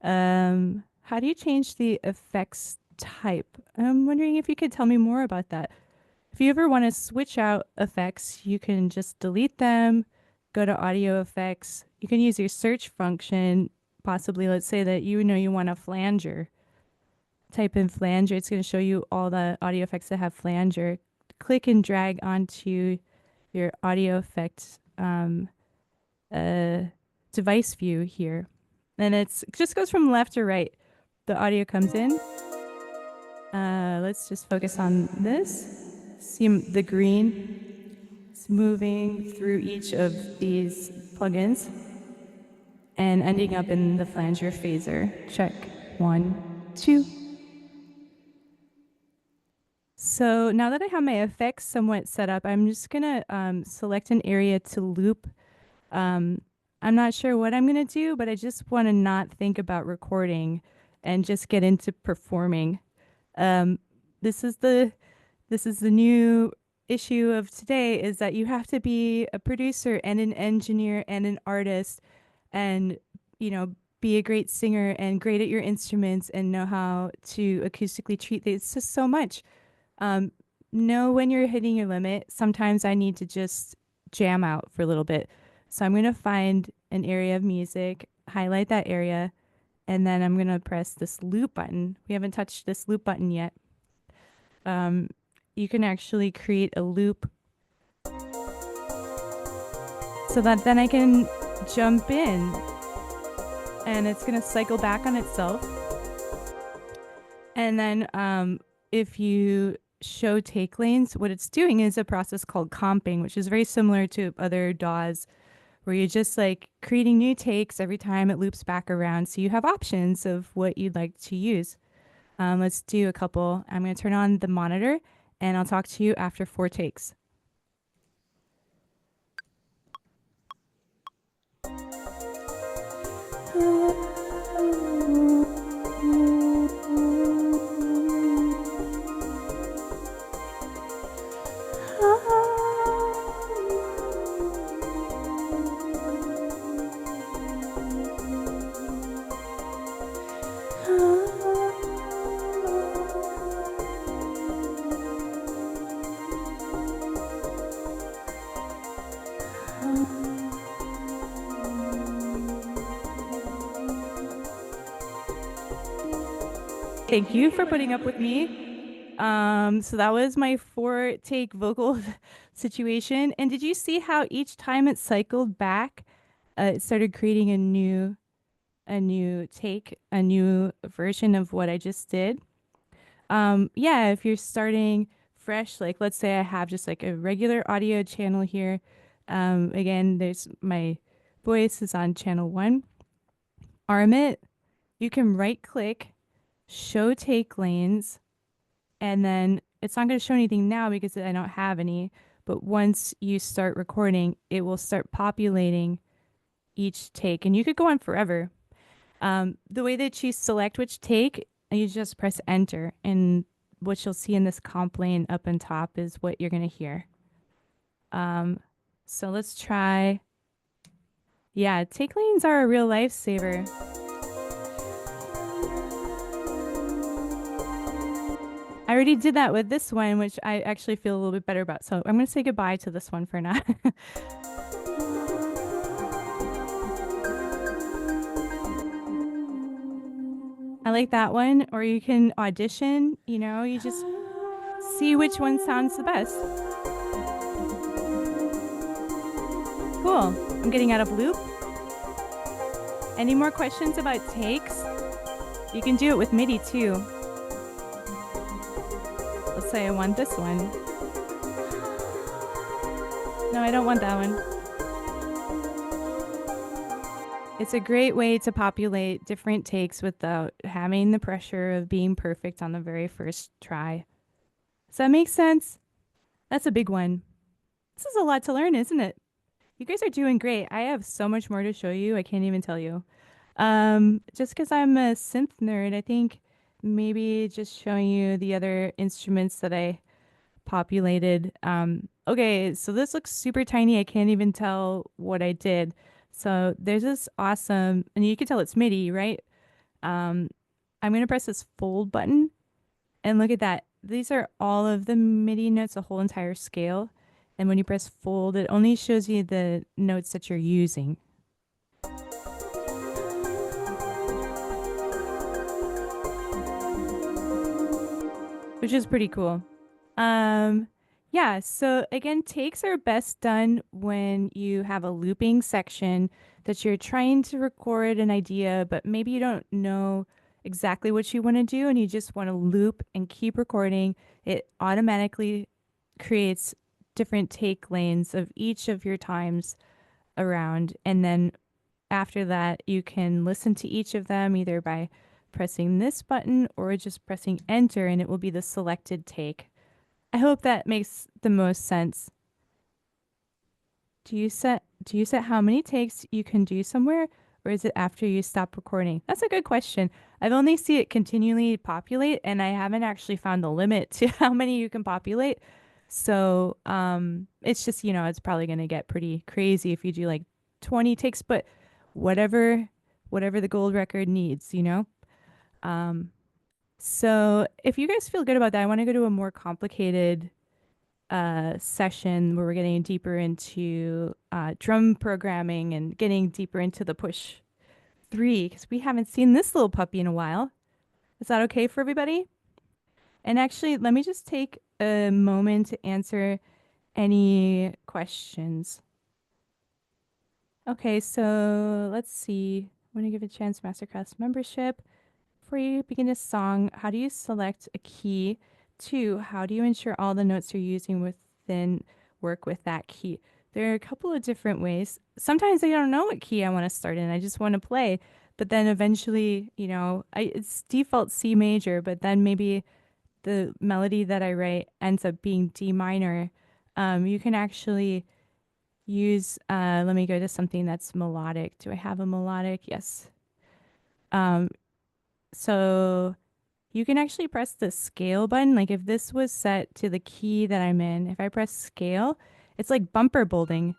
How do you change the effects type? I'm wondering if you could tell me more about that. If you ever want to switch out effects, you can just delete them, go to audio effects. You can use your search function. Possibly, let's say that you know you want a flanger. Type in flanger. It's going to show you all the audio effects that have flanger. Click and drag onto your audio effects device view here. And it just goes from left to right. The audio comes in. Let's just focus on this. See the green. It's moving through each of these plugins and ending up in the flanger phaser. Check 1, 2. So now that I have my effects somewhat set up, I'm just going to select an area to loop. I'm not sure what I'm going to do, but I just want to not think about recording and just get into performing. This is the new issue of today, is that you have to be a producer and an engineer and an artist and, you know, be a great singer and great at your instruments and know how to acoustically treat things. It's just so much. Know when you're hitting your limit. Sometimes I need to just jam out for a little bit. So I'm going to find an area of music, highlight that area, and then I'm going to press this loop button. We haven't touched this loop button yet. You can actually create a loop so that then I can jump in and it's going to cycle back on itself. And then if you show take lanes, what it's doing is a process called comping, which is very similar to other DAWs, where you're just like creating new takes every time it loops back around. So you have options of what you'd like to use. Let's do a couple. I'm going to turn on the monitor and I'll talk to you after 4 takes. Thank you for putting up with me. So that was my 4-take vocal situation. And did you see how each time it cycled back, it started creating a new take, a new version of what I just did? Yeah, if you're starting fresh, like let's say I have just like a regular audio channel here. Again, there's my voice is on channel 1. Arm it. You can right click, show take lanes, and then it's not going to show anything now because I don't have any, but once you start recording, it will start populating each take, and you could go on forever. The way that you select which take, you just press enter, and what you'll see in this comp lane up on top is what you're going to hear. So let's try. Yeah, take lanes are a real lifesaver. I already did that with this one, which I actually feel a little bit better about. So I'm going to say goodbye to this one for now. I like that one. Or you can audition, you know, you just see which one sounds the best. Cool. I'm getting out of loop. Any more questions about takes? You can do it with MIDI too. Let's say I want this one. No, I don't want that one. It's a great way to populate different takes without having the pressure of being perfect on the very first try. Does that make sense? That's a big one. This is a lot to learn, isn't it? You guys are doing great. I have so much more to show you. I can't even tell you. Just because I'm a synth nerd, I think maybe just showing you the other instruments that I populated. Okay, so this looks super tiny. I can't even tell what I did. So there's this awesome, and you can tell it's MIDI, right? I'm going to press this fold button and look at that. These are all of the MIDI notes, a whole entire scale. And when you press fold, it only shows you the notes that you're using. Which is pretty cool. Yeah, so again, takes are best done when you have a looping section that you're trying to record an idea, but maybe you don't know exactly what you want to do and you just want to loop and keep recording. It automatically creates different take lanes of each of your times around. And then after that, you can listen to each of them either by pressing this button or just pressing enter, and it will be the selected take. I hope that makes the most sense. Do you set how many takes you can do somewhere, or is it after you stop recording? That's a good question. I've only seen it continually populate, and I haven't actually found the limit to how many you can populate. So it's just, it's probably going to get pretty crazy if you do like 20 takes, but whatever the gold record needs, So if you guys feel good about that, I want to go to a more complicated session where we're getting deeper into drum programming and getting deeper into the push 3 because we haven't seen this little puppy in a while. Is that okay for everybody? And actually, let me just take a moment to answer any questions. Okay, so let's see. I want to give a chance Masterclass membership. Before you begin a song, how do you select a key? 2, how do you ensure all the notes you're using within work with that key? There are a couple of different ways. Sometimes I don't know what key I want to start in. I just want to play. But then eventually, it's default C major, but then maybe the melody that I write ends up being D minor. You can actually use, let me go to something that's melodic. Do I have a melodic? Yes. So you can actually press the scale button. Like if this was set to the key that I'm in, if I press scale, it's like bumper bolding.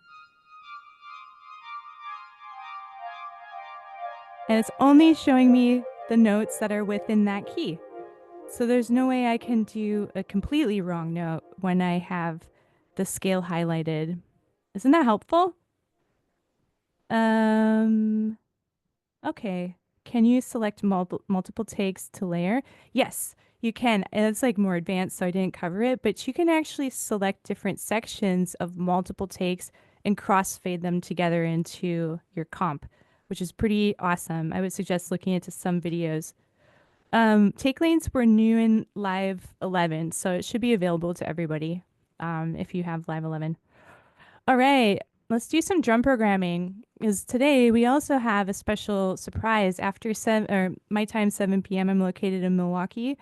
And it's only showing me the notes that are within that key. So there's no way I can do a completely wrong note when I have the scale highlighted. Isn't that helpful? Okay. Can you select multiple takes to layer? Yes, you can. It's like more advanced, so I didn't cover it, but you can actually select different sections of multiple takes and crossfade them together into your comp, which is pretty awesome. I would suggest looking into some videos. Take lanes were new in Live 11, so it should be available to everybody if you have Live 11. All right, let's do some drum programming. Because today we also have a special surprise after my time 7 p.m. I'm located in Milwaukee,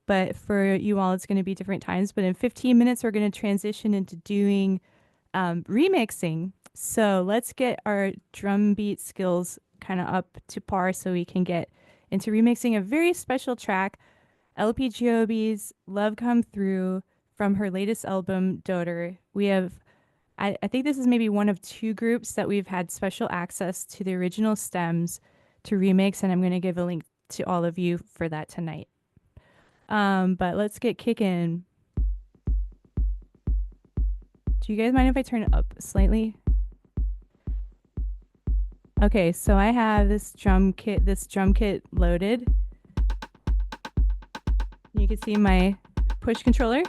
but for you all it's going to be different times. But in 15 minutes we're going to transition into doing remixing. So let's get our drum beat skills kind of up to par so we can get into remixing a very special track, LP Giobbe's Love Come Through from her latest album, Daughter. We have, I think this is maybe one of 2 groups that we've had special access to the original stems to remix, and I'm going to give a link to all of you for that tonight. But let's get kicking. Do you guys mind if I turn it up slightly? Okay, so I have this drum kit loaded. You can see my push controller.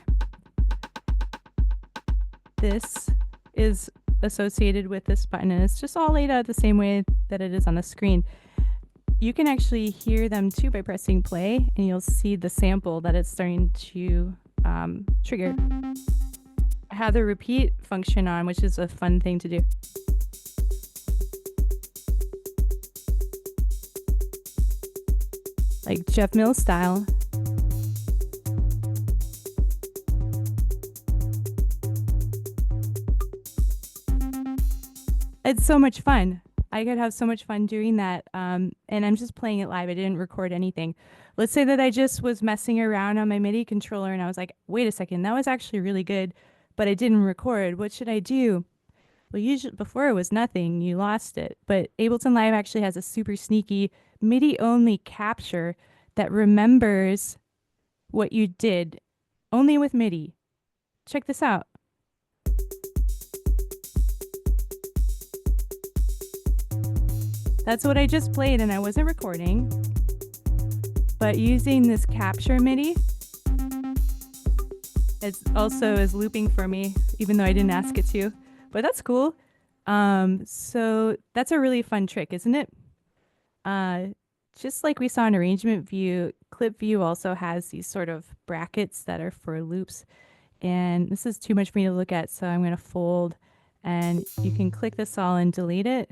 This is associated with this button, and it's just all laid out the same way that it is on the screen. you can actually hear them too by pressing play, and you'll see the sample that it's starting to trigger. I have the repeat function on, which is a fun thing to do. Like Jeff Mills style. It's so much fun. I could have so much fun doing that. And I'm just playing it live. I didn't record anything. Let's say that I just was messing around on my MIDI controller and I was like, wait a second, that was actually really good, but I didn't record. What should I do? Well, usually before it was nothing, you lost it. But Ableton Live actually has a super sneaky MIDI only capture that remembers what you did only with MIDI. Check this out. That's what I just played and I wasn't recording. But using this capture MIDI, it also is looping for me, even though I didn't ask it to. But that's cool. So that's a really fun trick, isn't it? Just like we saw in arrangement view, clip view also has these sort of brackets that are for loops. And this is too much for me to look at, so I'm going to fold. And you can click this all and delete it.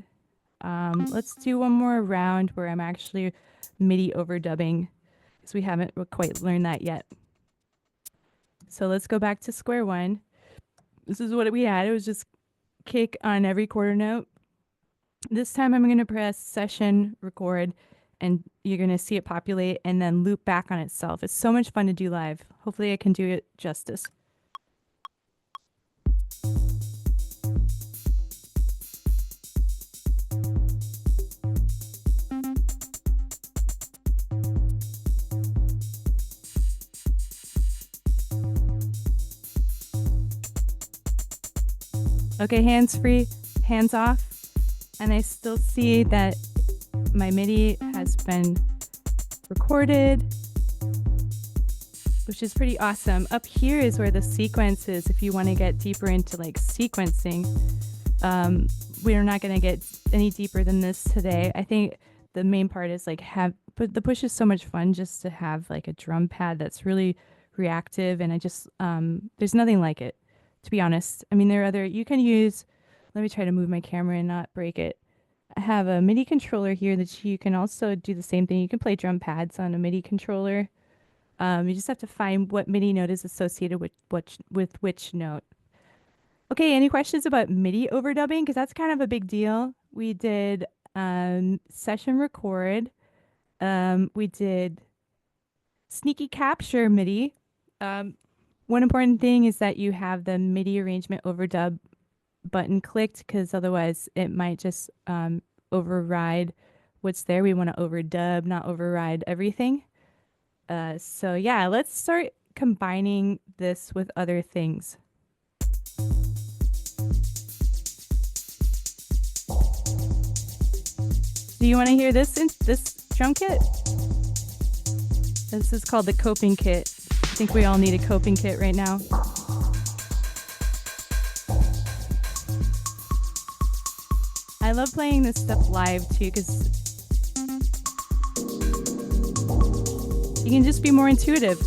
Let's do one more round where I'm actually MIDI overdubbing, because we haven't quite learned that yet. So let's go back to square one. This is what we had. It was just kick on every quarter note. This time I'm going to press session record, and you're going to see it populate and then loop back on itself. It's so much fun to do live. Hopefully I can do it justice. Okay, hands free, hands off. And I still see that my MIDI has been recorded, which is pretty awesome. Up here is where the sequence is. If you want to get deeper into like sequencing, we're not going to get any deeper than this today. I think the main part is like but the push is so much fun just to have like a drum pad that's really reactive. And I just, there's nothing like it, to be honest. I mean, there are other, you can use, let me try to move my camera and not break it. I have a MIDI controller here that you can also do the same thing. You can play drum pads on a MIDI controller. You just have to find what MIDI note is associated with which note. Okay, any questions about MIDI overdubbing? Because that's kind of a big deal. We did session record. We did sneaky capture MIDI. One important thing is that you have the MIDI arrangement overdub button clicked, because otherwise it might just override what's there. We want to overdub, not override everything. So yeah, let's start combining this with other things. Do you want to hear this drum kit? This is called the coping kit. I think we all need a coping kit right now. I love playing this stuff live too, because you can just be more intuitive.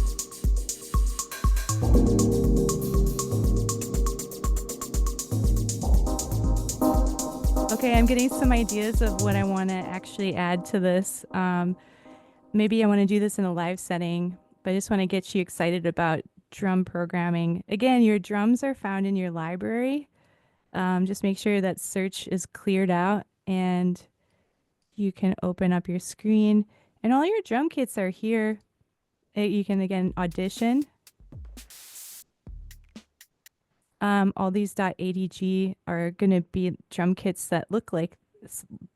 Okay, I'm getting some ideas of what I want to actually add to this. Maybe I want to do this in a live setting, but I just want to get you excited about drum programming. Again, your drums are found in your library. Just make sure that search is cleared out and you can open up your screen. And all your drum kits are here. You can, again, audition. All these .adg are going to be drum kits that look like,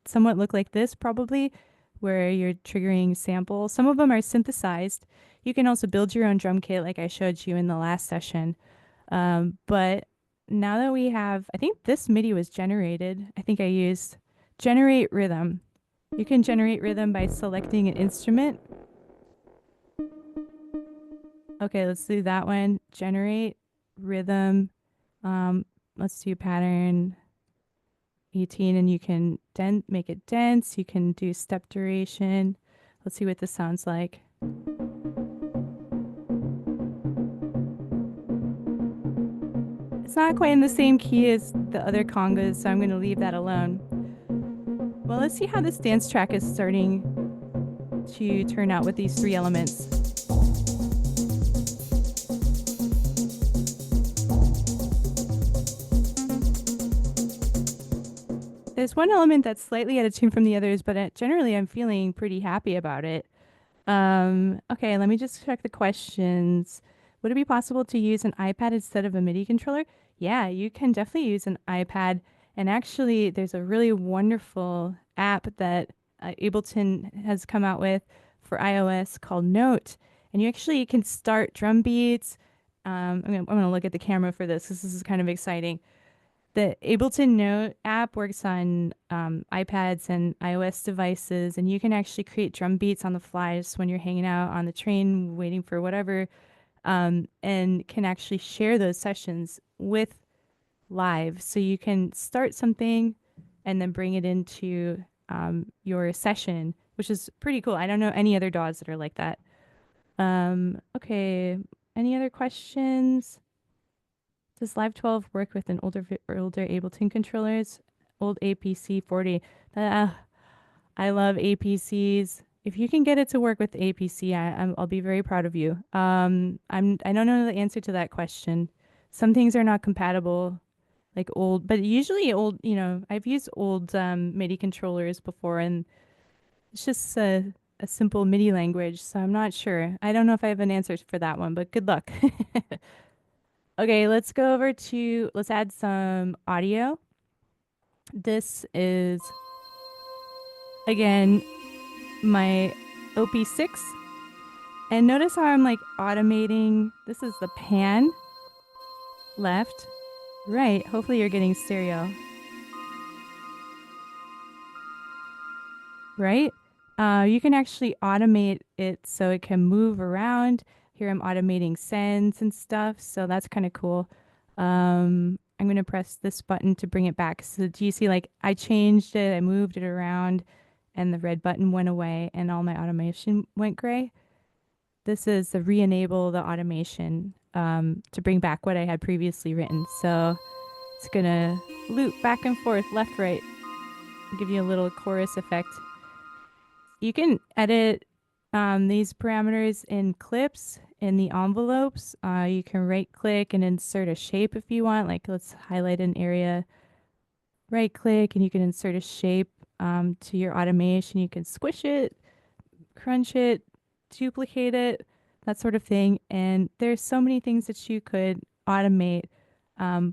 somewhat look like this probably, where you're triggering samples. Some of them are synthesized. You can also build your own drum kit like I showed you in the last session. But now that we have, I think this MIDI was generated. I think I used generate rhythm. You can generate rhythm by selecting an instrument. Okay, let's do that one. Generate rhythm. Let's do pattern 18, and you can make it dense. You can do step duration. Let's see what this sounds like. It's not quite in the same key as the other congas, so I'm going to leave that alone. Well, let's see how this dance track is starting to turn out with these 3 elements. There's one element that's slightly out of tune from the others, but generally I'm feeling pretty happy about it. Okay, let me just check the questions. Would it be possible to use an iPad instead of a MIDI controller? Yeah, you can definitely use an iPad. And actually, there's a really wonderful app that Ableton has come out with for iOS called Note. And you actually can start drum beats. I'm gonna look at the camera for this. This is kind of exciting. The Ableton Note app works on iPads and iOS devices, and you can actually create drum beats on the fly just when you're hanging out on the train waiting for whatever, and can actually share those sessions with Live. So you can start something and then bring it into your session, which is pretty cool. I don't know any other DAWs that are like that. Okay, any other questions? Does Live 12 work with an older Ableton controllers? Old APC 40. I love APCs. If you can get it to work with APC, I'll be very proud of you. I don't know the answer to that question. Some things are not compatible, like old, but usually old. I've used old MIDI controllers before, and it's just a simple MIDI language. So I'm not sure. I don't know if I have an answer for that one, but good luck. Okay, let's add some audio. This is, again, my OP6. And notice how I'm like automating. This is the pan, left, right. Hopefully you're getting stereo. Right? You can actually automate it so it can move around. Here I'm automating sends and stuff, so that's kind of cool. I'm going to press this button to bring it back. So do you see, like, I changed it, I moved it around, and the red button went away, and all my automation went gray? This is the re-enable the automation to bring back what I had previously written. So it's going to loop back and forth, left, right, give you a little chorus effect. You can edit these parameters in clips in the envelopes. You can right click and insert a shape if you want. Like, let's highlight an area, right click, and you can insert a shape to your automation. You can squish it, crunch it, duplicate it, that sort of thing. And there's so many things that you could automate,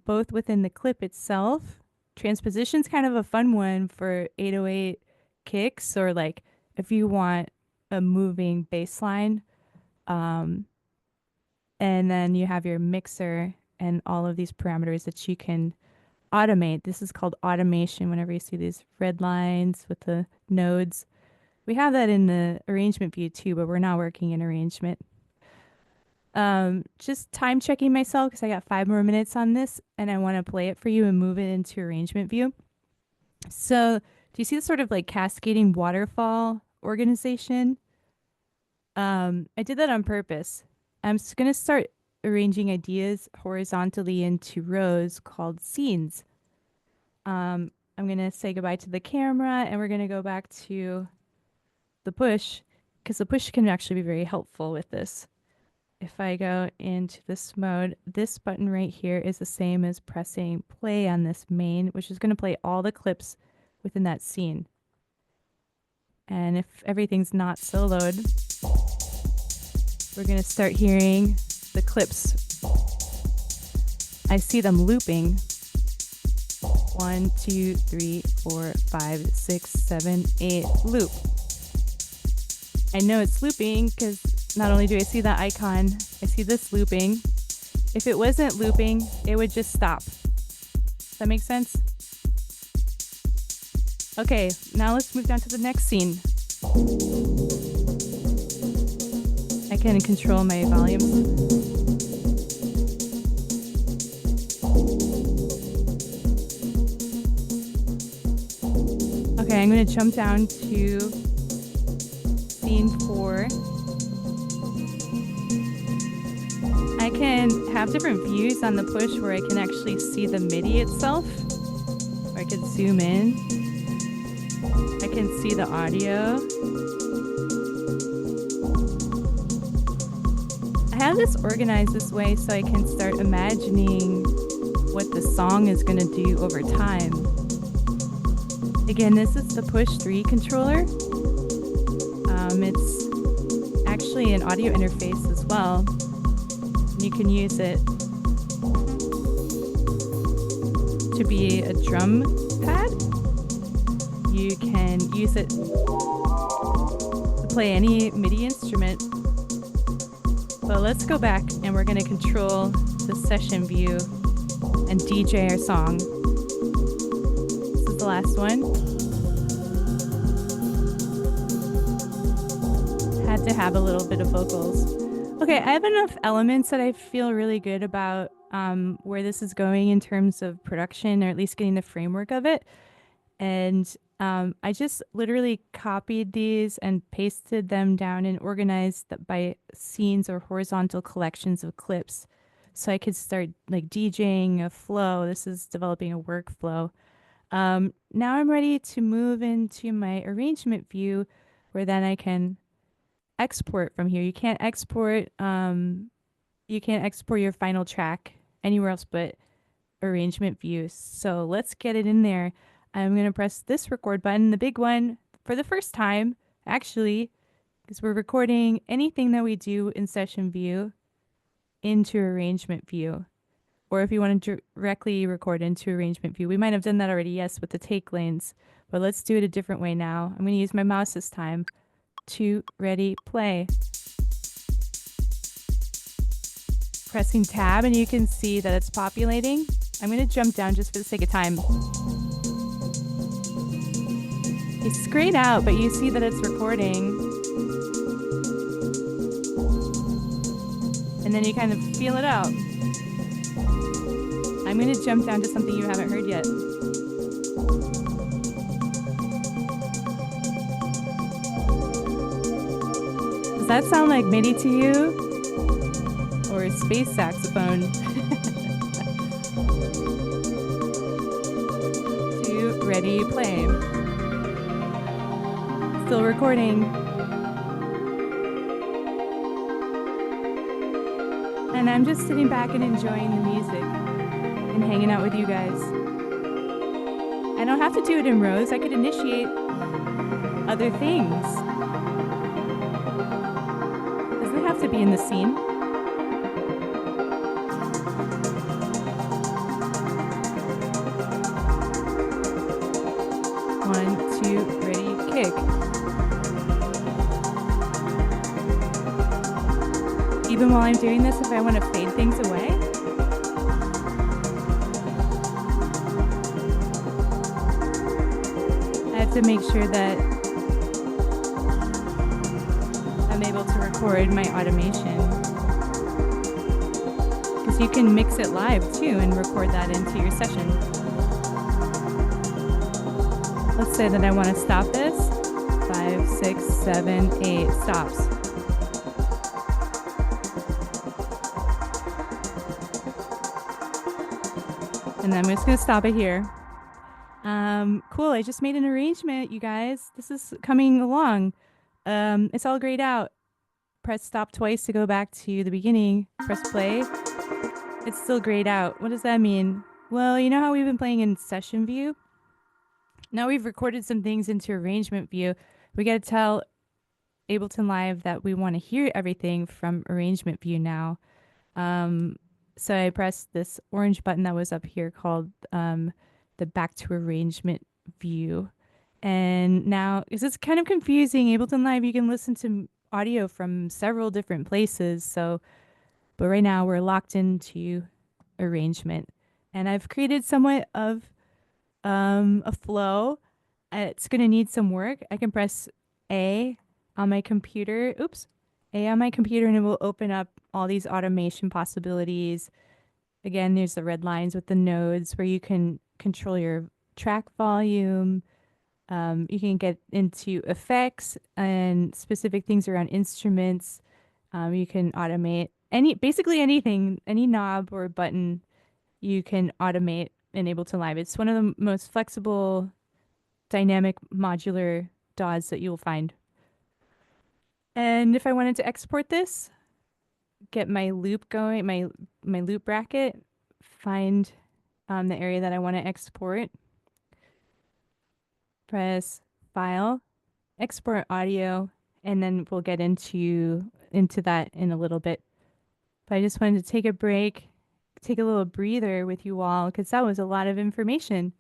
both within the clip itself. Transposition's kind of a fun one for 808 kicks, or like if you want a moving bass line. And then you have your mixer and all of these parameters that you can automate. This is called automation whenever you see these red lines with the nodes. We have that in the arrangement view too, but we're not working in arrangement. Just time checking myself because I got 5 more minutes on this and I want to play it for you and move it into arrangement view. So do you see the sort of like cascading waterfall organization? I did that on purpose. I'm just going to start arranging ideas horizontally into rows called scenes. I'm going to say goodbye to the camera and we're going to go back to the push, because the push can actually be very helpful with this. If I go into this mode, this button right here is the same as pressing play on this main, which is going to play all the clips within that scene. And if everything's not soloed, we're going to start hearing the clips. I see them looping. 1, 2, 3, 4, 5, 6, 7, 8, loop. I know it's looping because not only do I see that icon, I see this looping. If it wasn't looping, it would just stop. Does that make sense? Okay, now let's move down to the next scene. I can control my volumes. I'm going to jump down to scene 4. I can have different views on the push where I can actually see the MIDI itself, or I can zoom in. I can see the audio. I have this organized this way so I can start imagining what the song is going to do over time. Again, this is the Push 3 controller. It's actually an audio interface as well. You can use it to be a drum pad. You can use it to play any MIDI instrument. But let's go back and we're going to control the session view and DJ our song. This is the last one. Had to have a little bit of vocals. Okay, I have enough elements that I feel really good about where this is going in terms of production, or at least getting the framework of it. And I just literally copied these and pasted them down and organized by scenes or horizontal collections of clips. So I could start like DJing a flow. This is developing a workflow. Now I'm ready to move into my arrangement view where then I can export from here. You can't export your final track anywhere else but arrangement view. So let's get it in there. I'm going to press this record button, the big one, for the first time, actually, because we're recording anything that we do in session view into arrangement view. Or if you want to directly record into arrangement view, we might have done that already, yes, with the take lanes, but let's do it a different way now. I'm going to use my mouse this time. 2, ready, play. Pressing tab and you can see that it's populating. I'm going to jump down just for the sake of time. It's grayed out, but you see that it's recording. And then you kind of feel it out. I'm going to jump down to something you haven't heard yet. Does that sound like MIDI to you? Or a space saxophone? 2, ready, play. Still recording. And I'm just sitting back and enjoying the music and hanging out with you guys. I don't have to do it in rows. I could initiate other things. Doesn't have to be in the scene. One, two, ready, kick. Even while I'm doing this, if I want to fade things away, I have to make sure that I'm able to record my automation. Because you can mix it live too and record that into your session. Let's say that I want to stop this. 5, 6, 7, 8, stops. And then I'm just going to stop it here. Cool, I just made an arrangement, you guys. This is coming along. It's all grayed out. Press stop twice to go back to the beginning. Press play. It's still grayed out. What does that mean? Well, you know how we've been playing in session view? Now we've recorded some things into arrangement view. We got to tell Ableton Live that we want to hear everything from arrangement view now. So I pressed this orange button that was up here called the back to arrangement view. And now, because it's kind of confusing, Ableton Live, you can listen to audio from several different places. But right now we're locked into arrangement. And I've created somewhat of a flow. It's going to need some work. I can press A on my computer. Oops. A on my computer, and it will open up all these automation possibilities. Again, there's the red lines with the nodes where you can control your track volume, You can get into effects and specific things around instruments. You can automate basically anything, any knob or button you can automate in Ableton Live. It's one of the most flexible, dynamic, modular DAWs that you'll find. And if I wanted to export this, get my loop going, my loop bracket, find the area that I want to export, press File, Export Audio, and then we'll get into that in a little bit. But I just wanted to take a break, take a little breather with you all because that was a lot of information.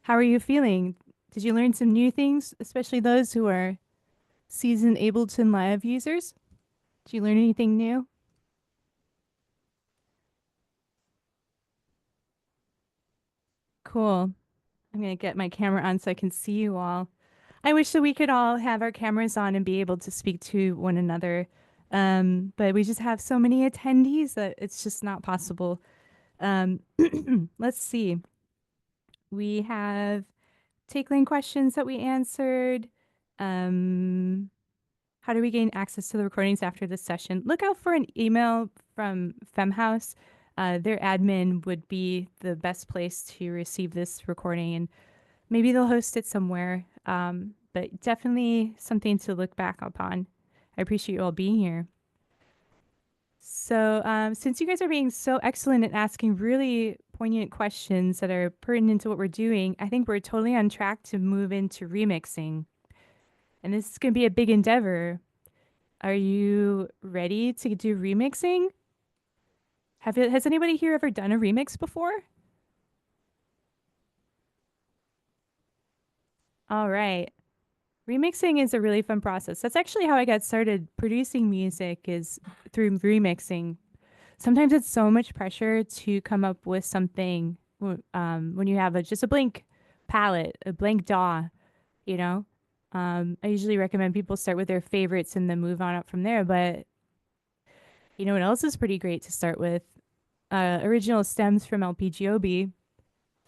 How are you feeling? Did you learn some new things, especially those who are seasoned Ableton Live users? Did you learn anything new? Cool. I'm going to get my camera on so I can see you all. I wish that we could all have our cameras on and be able to speak to one another. But we just have so many attendees that it's just not possible. Um, let's see. We have take lane questions that we answered. Um, how do we gain access to the recordings after this session? Look out for an email from FEMME. Their admin would be the best place to receive this recording, and maybe they'll host it somewhere. But definitely something to look back upon. I appreciate you all being here. So, since you guys are being so excellent at asking really poignant questions that are pertinent to what we're doing, I think we're totally on track to move into remixing. And this is going to be a big endeavor. Are you ready to do remixing? Has anybody here ever done a remix before? All right. Remixing is a really fun process. That's actually how I got started producing music is through remixing. Sometimes it's so much pressure to come up with something when you have just a blank palette, a blank DAW, you know? I usually recommend people start with their favorites and then move on up from there. But you know what else is pretty great to start with? Original stems from LPGOB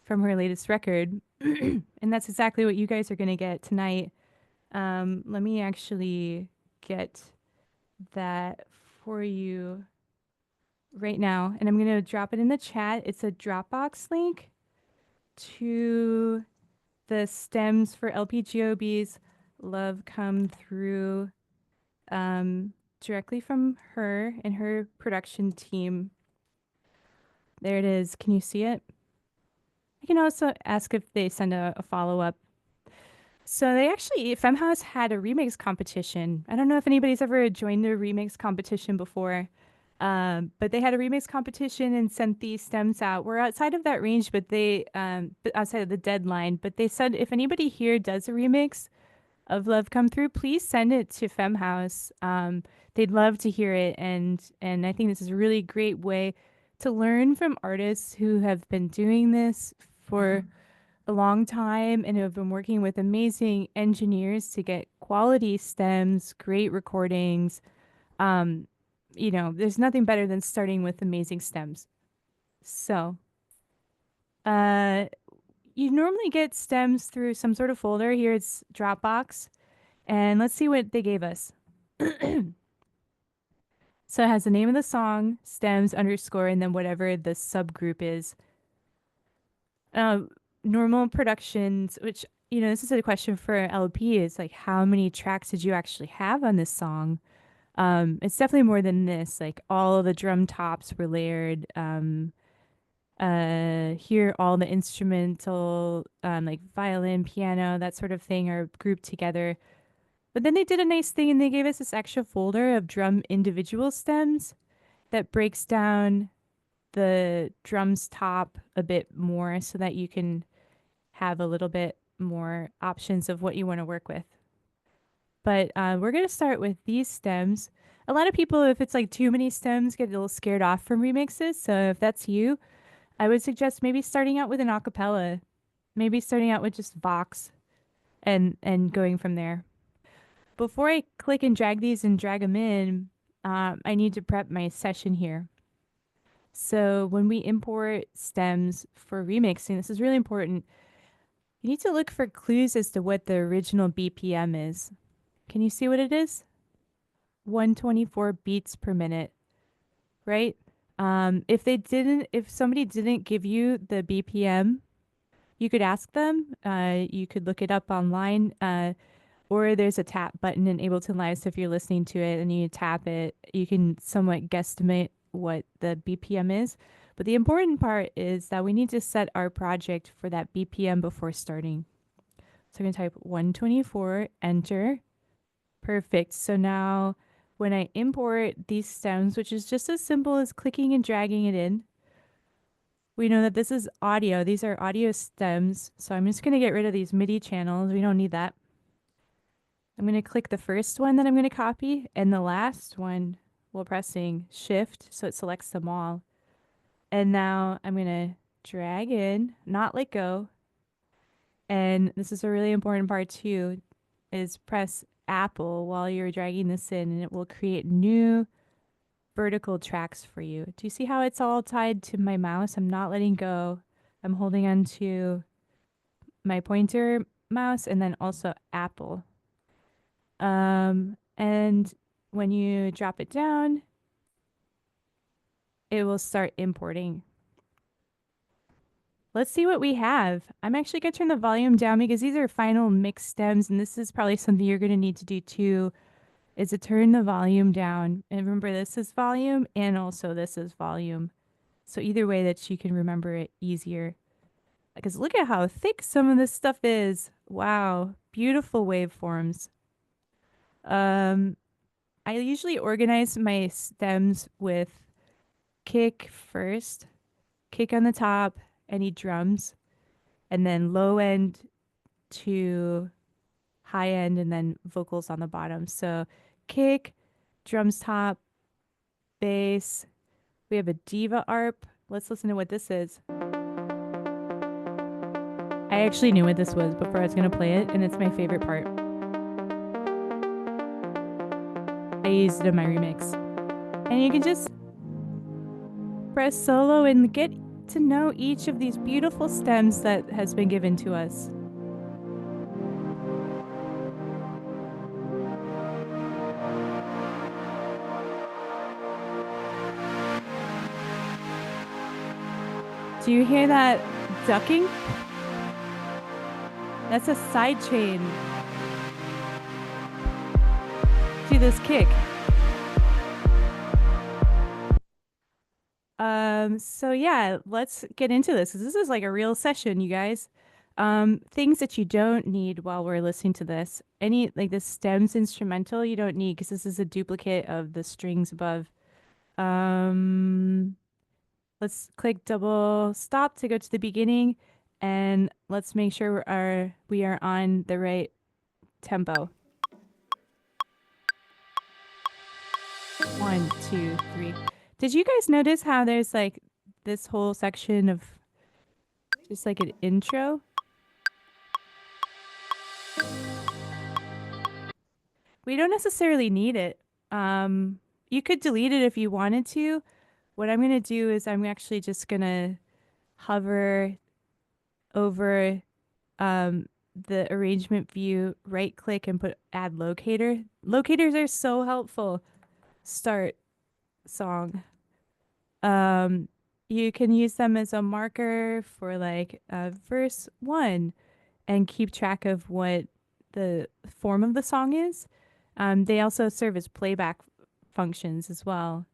from her latest record. And that's exactly what you guys are going to get tonight. Let me actually get that for you right now. And I'm going to drop it in the chat. It's a Dropbox link to the stems for LPGOB's Love Come Through directly from her and her production team. There it is. Can you see it? I can also ask if they send a follow-up. So they actually, FEMME had a remix competition. I don't know if anybody's ever joined a remix competition before, but they had a remix competition and sent these stems out. We're outside of that range, but outside of the deadline. But they said if anybody here does a remix of Love Come Through, please send it to FEMME. They'd love to hear it, and I think this is a really great way to learn from artists who have been doing this for a long time and have been working with amazing engineers to get quality stems, great recordings. Um, there's nothing better than starting with amazing stems. So, uh, you normally get stems through some sort of folder. Here it's Dropbox. And let's see what they gave us. So it has the name of the song, stems, underscore, and then whatever the subgroup is. Uh, Normal productions, which, this is a question for LP, is like, how many tracks did you actually have on this song? It's definitely more than this. Like, all of the drum tops were layered. Here, all the instrumental, like violin, piano, that sort of thing are grouped together. But then they did a nice thing and they gave us this extra folder of drum individual stems that breaks down the drum's top a bit more so that you can have a little bit more options of what you want to work with. But we're going to start with these stems. A lot of people, if it's like too many stems, get a little scared off from remixes. So if that's you, I would suggest maybe starting out with an acapella, maybe starting out with just Vox and going from there. Before I click and drag these and drag them in, I need to prep my session here. So when we import stems for remixing, this is really important. You need to look for clues as to what the original BPM is. Can you see what it is? 124 beats per minute, right? If somebody didn't give you the BPM, you could ask them. You could look it up online, or there's a tap button in Ableton Live. So if you're listening to it and you tap it, you can somewhat guesstimate what the BPM is. But the important part is that we need to set our project for that BPM before starting. So I'm going to type 124, enter. Perfect. So now when I import these stems, which is just as simple as clicking and dragging it in, we know that this is audio. These are audio stems. So I'm just going to get rid of these MIDI channels. We don't need that. I'm going to click the first one that I'm going to copy and the last one while pressing shift so it selects them all. And now I'm going to drag in, not let go. And this is a really important part too, is press Apple while you're dragging this in and it will create new vertical tracks for you. Do you see how it's all tied to my mouse? I'm not letting go. I'm holding on to my pointer mouse and then also Apple. And when you drop it down, it will start importing. Let's see what we have. I'm actually going to turn the volume down because these are final mix stems, and this is probably something you're going to need to do too, is to turn the volume down. And remember, this is volume and also this is volume. So either way that you can remember it easier. Because look at how thick some of this stuff is. Wow, beautiful waveforms. I usually organize my stems with kick first, kick on the top, any drums, and then low end to high end, and then vocals on the bottom. So kick, drums top, bass. We have a diva arp. Let's listen to what this is. I actually knew what this was before I was going to play it, and it's my favorite part. I used it in my remix. And you can just press solo and get to know each of these beautiful stems that has been given to us. Do you hear that ducking? That's a side chain to this kick. So yeah, let's get into this. This is like a real session, you guys. Things that you don't need while we're listening to this. Any, like the stems instrumental, you don't need because this is a duplicate of the strings above. Let's click double stop to go to the beginning, and let's make sure we are on the right tempo. 1, 2, 3. Did you guys notice how there's like this whole section of just like an intro? We don't necessarily need it. You could delete it if you wanted to. What I'm going to do is I'm actually just going to hover over the arrangement view, right click and put add locator. Locators are so helpful. Start song. You can use them as a marker for like verse 1 and keep track of what the form of the song is. They also serve as playback functions as well.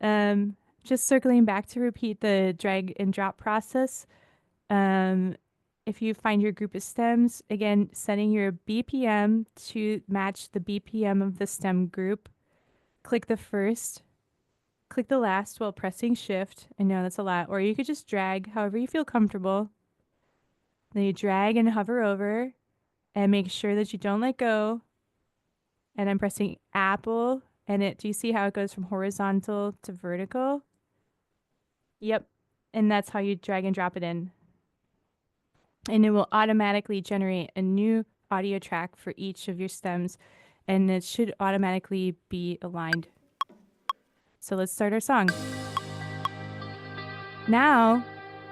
Just circling back to repeat the drag and drop process. If you find your group of stems, again, setting your BPM to match the BPM of the stem group. Click the first, click the last while pressing shift. I know that's a lot. Or you could just drag however you feel comfortable. Then you drag and hover over and make sure that you don't let go. And I'm pressing Apple, and do you see how it goes from horizontal to vertical? Yep. And that's how you drag and drop it in. And it will automatically generate a new audio track for each of your stems, and it should automatically be aligned. So let's start our song. Now,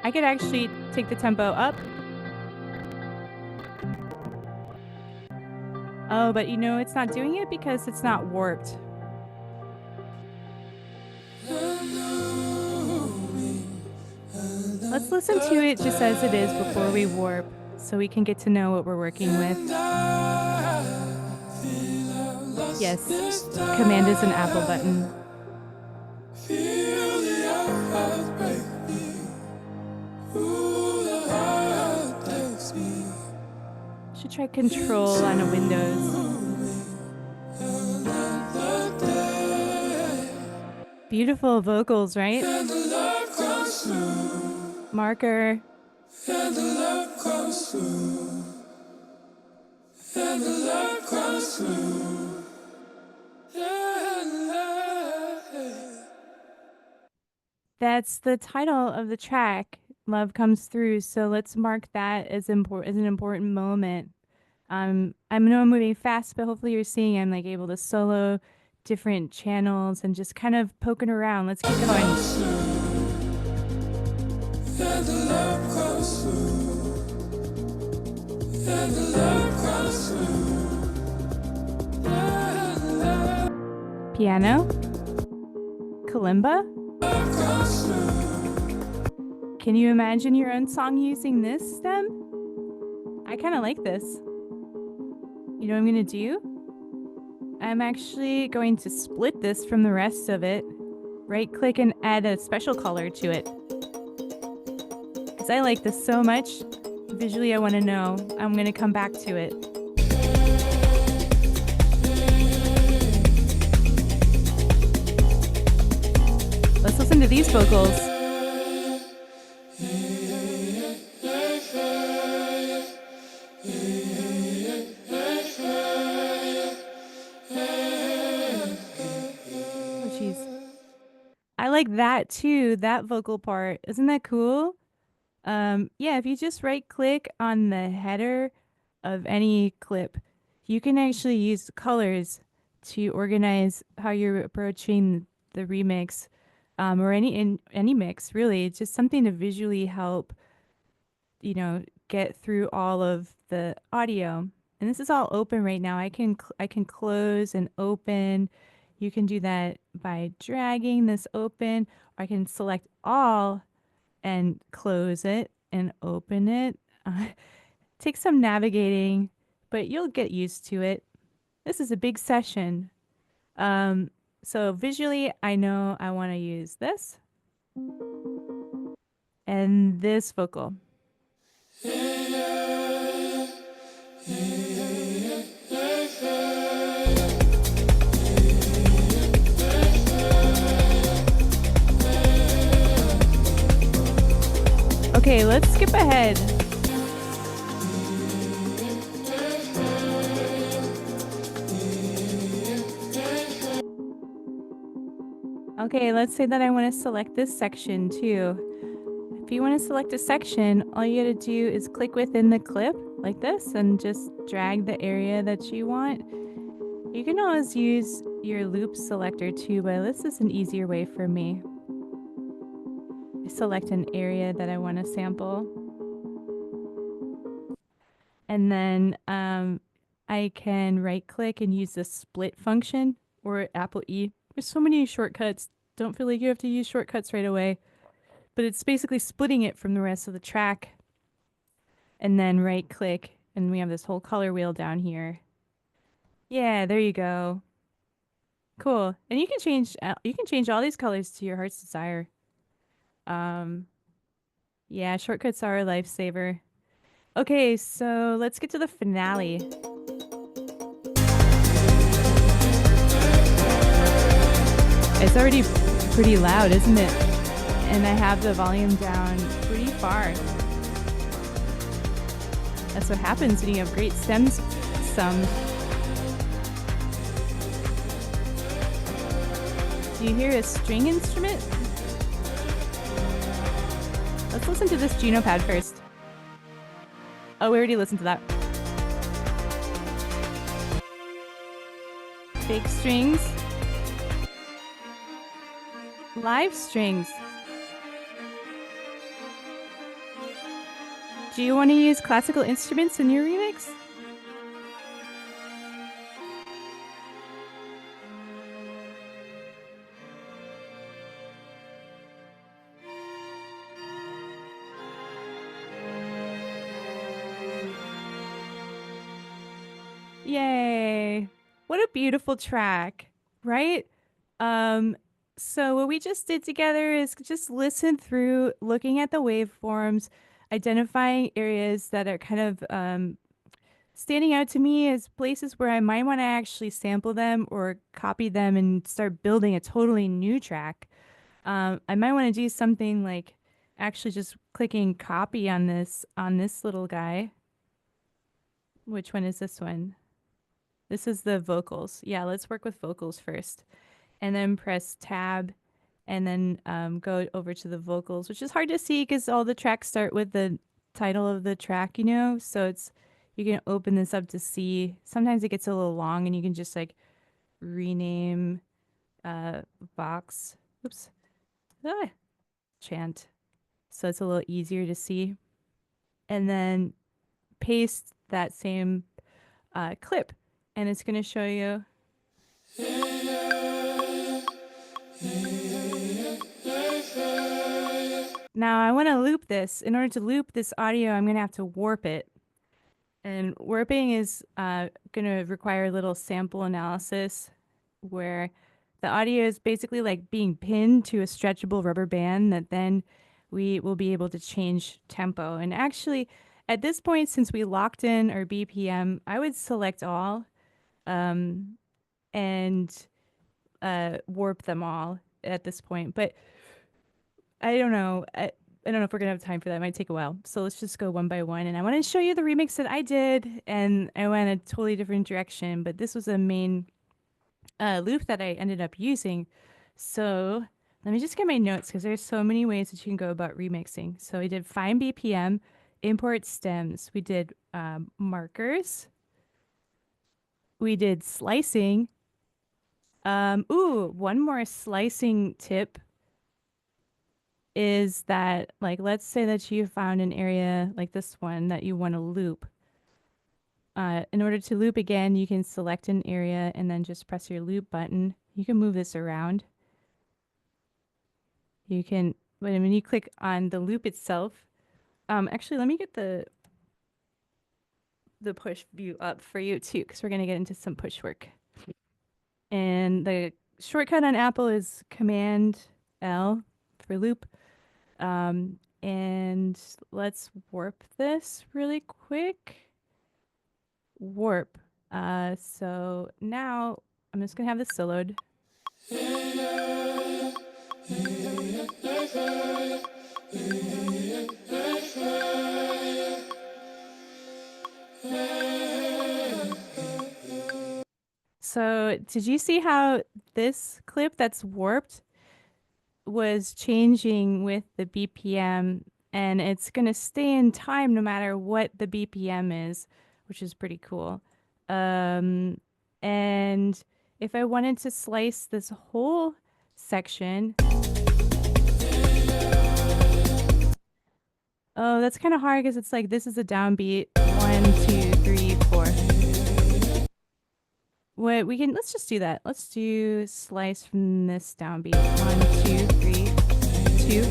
I could actually take the tempo up Oh, but you know it's not doing it because it's not warped. Let's listen to it just as it is before we warp so we can get to know what we're working with. Yes, Command is an Apple button. Should try Control on a Windows. Beautiful vocals, right? Marker. And the love comes through. And the love comes through. That's the title of the track. Love comes through. So let's mark that as an important moment. I know I'm moving fast, but hopefully you're seeing I'm like able to solo different channels and just kind of poking around. Let's keep going. And the love comes through. And the love comes through. Piano. Kalimba. Can you imagine your own song using this stem? I kind of like this. You know what I'm going to do? I'm actually going to split this from the rest of it. Right click and add a special color to it. Because I like this so much. Visually, I want to know. I'm going to come back to it. Let's listen to these vocals. Oh, jeez. I like that too, that vocal part. Isn't that cool? Yeah, if you just right click on the header of any clip, you can actually use colors to organize how you're approaching the remix, or any mix really. It's just something to visually help, get through all of the audio. And this is all open right now. I can close and open. You can do that by dragging this open, or I can select all and close it and open it. Takes some navigating, but you'll get used to it. This is a big session. So visually, I know I want to use this and this vocal. Okay, let's skip ahead. Okay, let's say that I want to select this section too. If you want to select a section, all you gotta do is click within the clip like this and just drag the area that you want. You can always use your loop selector too, but this is an easier way for me. I select an area that I want to sample. And then I can right click and use the split function or Apple E. There's so many shortcuts. Don't feel like you have to use shortcuts right away. But it's basically splitting it from the rest of the track. And then right click and we have this whole color wheel down here. Yeah, there you go. Cool. And you can change all these colors to your heart's desire. Yeah, shortcuts are a lifesaver. Okay, so let's get to the finale. It's already pretty loud, isn't it? And I have the volume down pretty far. That's what happens when you have great stems sums. Do you hear a string instrument? Let's listen to this Juno pad first. Oh, we already listened to that. Fake strings. Live strings. Do you want to use classical instruments in your remix? What a beautiful track, right? Um, so what we just did together is just listen through, looking at the waveforms, identifying areas that are kind of standing out to me as places where I might want to actually sample them or copy them and start building a totally new track. I might want to do something like actually just clicking copy on this little guy. Which one is this one? This is the vocals. Yeah, let's work with vocals first. And then press tab and then go over to the vocals, which is hard to see because all the tracks start with the title of the track, you know? So it's, you can open this up to see. Sometimes it gets a little long and you can just like rename Vox. Oops. Ah, chant. So it's a little easier to see. And then paste that same clip and it's going to show you. Now I want to loop this. In order to loop this audio, I'm going to have to warp it. And warping is going to require a little sample analysis where the audio is basically like being pinned to a stretchable rubber band that then we will be able to change tempo. And actually, at this point, since we locked in our BPM, I would select all and warp them all at this point. But I don't know. I don't know if we're gonna have time for that. It might take a while. So let's just go one by one. And I want to show you the remix that I did, and I went a totally different direction. But this was a main loop that I ended up using. So let me just get my notes because there's so many ways that you can go about remixing. So we did find BPM, import stems. We did markers. We did slicing. One more slicing tip is that, like, let's say that you found an area like this one that you want to loop. In order to loop again, you can select an area and then just press your loop button. You can move this around. You can, but when you click on the loop itself, actually, let me get the push view up for you too, because we're going to get into some push work. And the shortcut on Apple is Command L for loop. And let's warp this really quick. Warp. So now I'm just gonna have this soloed. So did you see how this clip that's warped was changing with the BPM, and it's going to stay in time no matter what the BPM is, which is pretty cool. And if I wanted to slice this whole section, oh, that's kind of hard because it's like this is a downbeat. 1, 2, 3, 4. What we can, let's just do that. Let's do slice from this downbeat. 1, 2, 3, 2,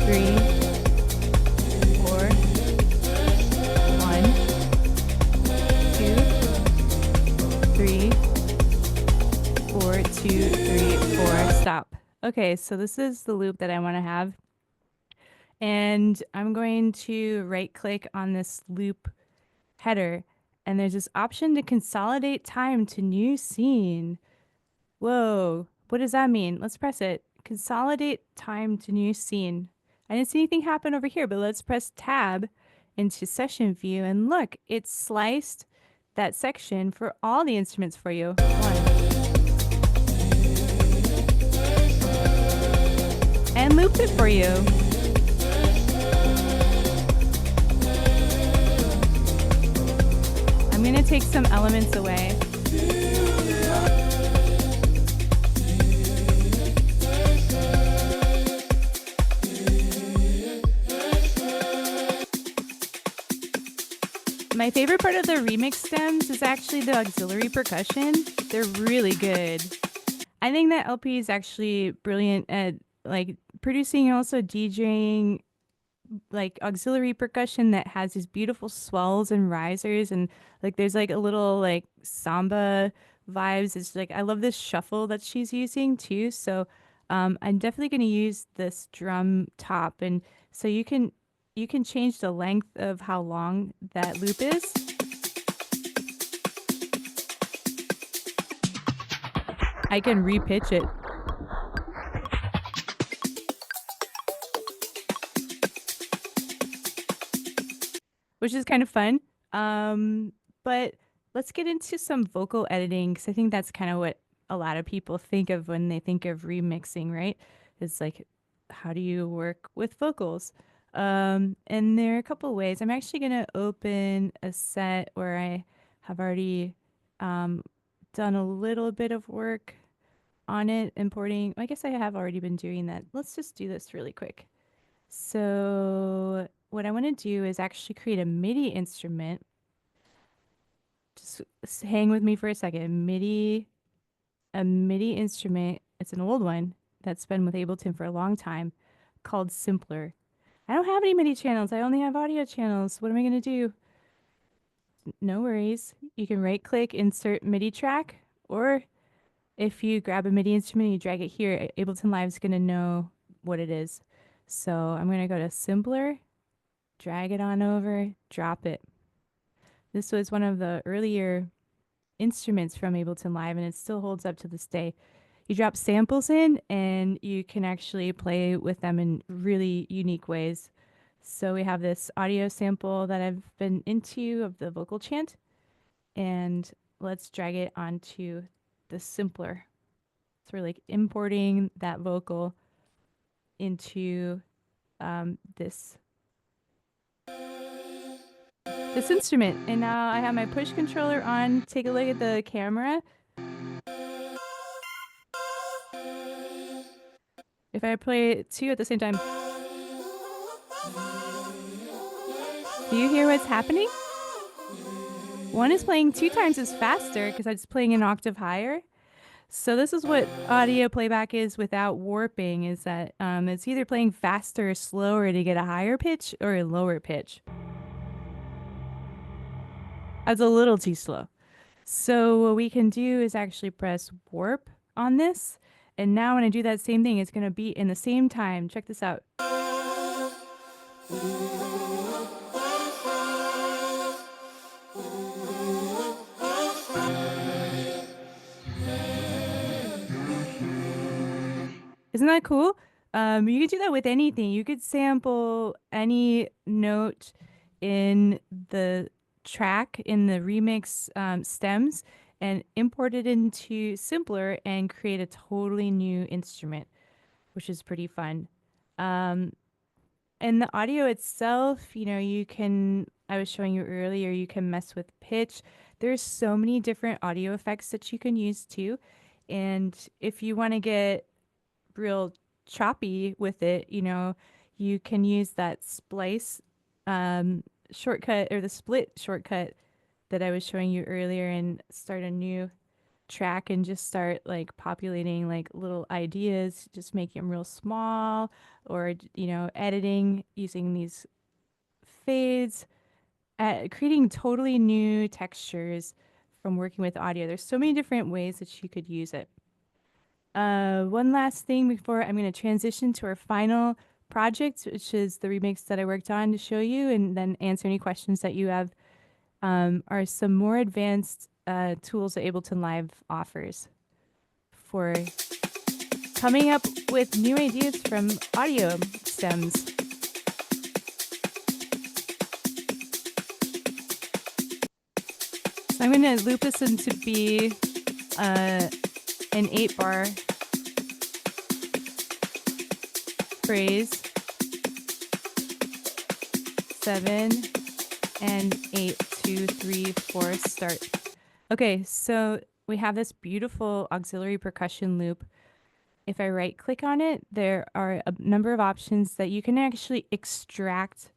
3, 4, 1, 2, 3, 4, 2, 3, 4. Stop. Okay, so this is the loop that I want to have. And I'm going to right click on this loop header. And there's this option to consolidate time to new scene. Whoa, what does that mean? Let's press it. Consolidate time to new scene. I didn't see anything happen over here, but let's press tab into session view. And look, it's sliced that section for all the instruments for you. 1. And looped it for you. I'm going to take some elements away. My favorite part of the remix stems is actually the auxiliary percussion. They're really good. I think that LP is actually brilliant at like producing and also DJing like auxiliary percussion that has these beautiful swells and risers, and like there's like a little like samba vibes. It's like I love this shuffle that she's using too. So I'm definitely going to use this drum top, and so you can change the length of how long that loop is. I can repitch it, which is kind of fun. But let's get into some vocal editing because I think that's kind of what a lot of people think of when they think of remixing, right? It's like, how do you work with vocals? And there are a couple ways. I'm actually going to open a set where I have already um, done a little bit of work on it, importing. I guess I have already been doing that. Let's just do this really quick. So what I want to do is actually create a MIDI instrument. Just hang with me for a second. A MIDI instrument. It's an old one that's been with Ableton for a long time called Simpler. I don't have any MIDI channels. I only have audio channels. What am I going to do? No worries. You can right click, insert MIDI track, or if you grab a MIDI instrument and you drag it here, Ableton Live is going to know what it is. So I'm going to go to Simpler, drag it on over, drop it. This was one of the earlier instruments from Ableton Live, and it still holds up to this day. You drop samples in, and you can actually play with them in really unique ways. So we have this audio sample that I've been into of the vocal chant, and let's drag it onto the Simpler. So we're like importing that vocal into this instrument. And now I have my push controller on. Take a look at the camera. If I play two at the same time, do you hear what's happening? One is playing two times as faster because it's playing an octave higher. So this is what audio playback is without warping, is that it's either playing faster or slower to get a higher pitch or a lower pitch. That's a little too slow. So what we can do is actually press warp on this. And now when I do that same thing, it's going to be in the same time. Check this out. Isn't that cool? You could do that with anything. You could sample any note in the track in the remix stems and import it into Simpler and create a totally new instrument, which is pretty fun. Um, and the audio itself, you can, I was showing you earlier, you can mess with pitch. There's so many different audio effects that you can use too. And if you want to get real choppy with it, you can use that splice um, shortcut or the split shortcut that I was showing you earlier and start a new track and just start like populating like little ideas, just making them real small or, editing using these fades, creating totally new textures from working with audio. There's so many different ways that you could use it. One last thing before I'm going to transition to our final project, which is the remix that I worked on to show you and then answer any questions that you have, are some more advanced tools that Ableton Live offers for coming up with new ideas from audio stems. So I'm going to loop this into be an 8-bar phrase, 7 and 8, 2, 3, 4, start. Okay, so we have this beautiful auxiliary percussion loop. If I right click on it, there are a number of options that you can actually extract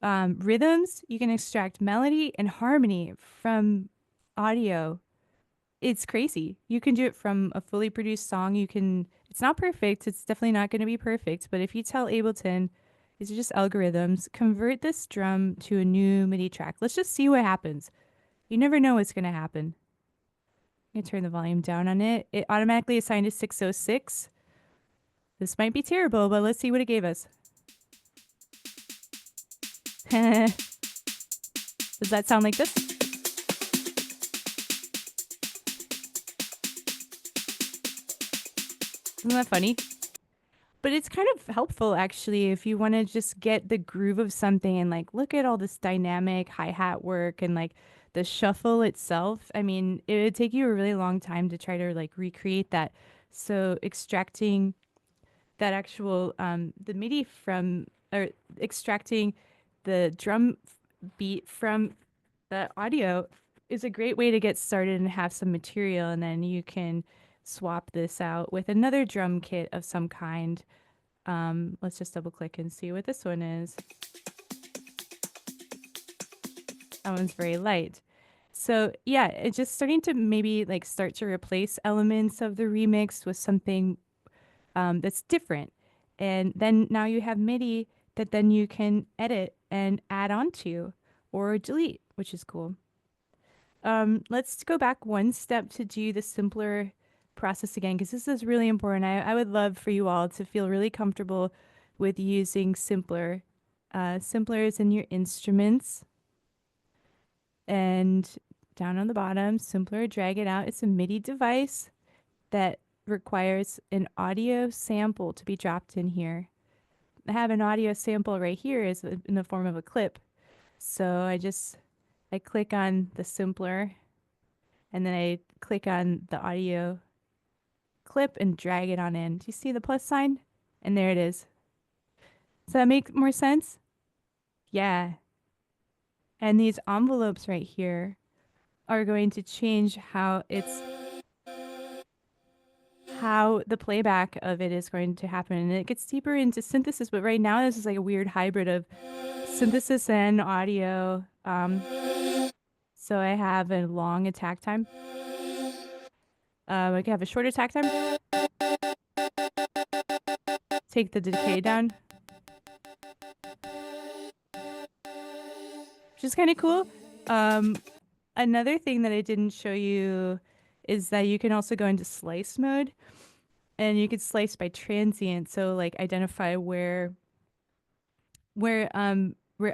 rhythms, you can extract melody and harmony from audio. It's crazy. You can do it from a fully produced song. It's not perfect. It's definitely not going to be perfect. But if you tell Ableton, These are just algorithms. Convert this drum to a new MIDI track. Let's just see what happens. You never know what's going to happen. I'm going to turn the volume down on it. It automatically assigned to 606. This might be terrible, but let's see what it gave us. Does that sound like this? Isn't that funny? But it's kind of helpful actually if you want to just get the groove of something and like look at all this dynamic hi-hat work and like the shuffle itself. I mean, it would take you a really long time to try to like recreate that. So extracting that actual the MIDI from or extracting the drum beat from the audio is a great way to get started and have some material, and then you can swap this out with another drum kit of some kind. Let's just double click and see what this one is. That one's very light. So yeah, it's just starting to maybe like start to replace elements of the remix with something that's different. And then now you have MIDI that then you can edit and add on to or delete, which is cool. Let's go back one step to do the simpler process again, because this is really important. I would love for you all to feel really comfortable with using simpler. Simpler is in your instruments and down on the bottom, simpler, drag it out. It's a MIDI device that requires an audio sample to be dropped in here. I have an audio sample right here is in the form of a clip. So I click on the simpler and then I click on the audio clip and drag it on in. Do you see the plus sign? And there it is. Does that make more sense? Yeah. And these envelopes right here are going to change how the playback of it is going to happen. And it gets deeper into synthesis, but right now this is like a weird hybrid of synthesis and audio. So I have a long attack time. I can have a short attack time. Take the decay down, which is kind of cool. Another thing that I didn't show you is that you can also go into slice mode, and you could slice by transient. So like identify where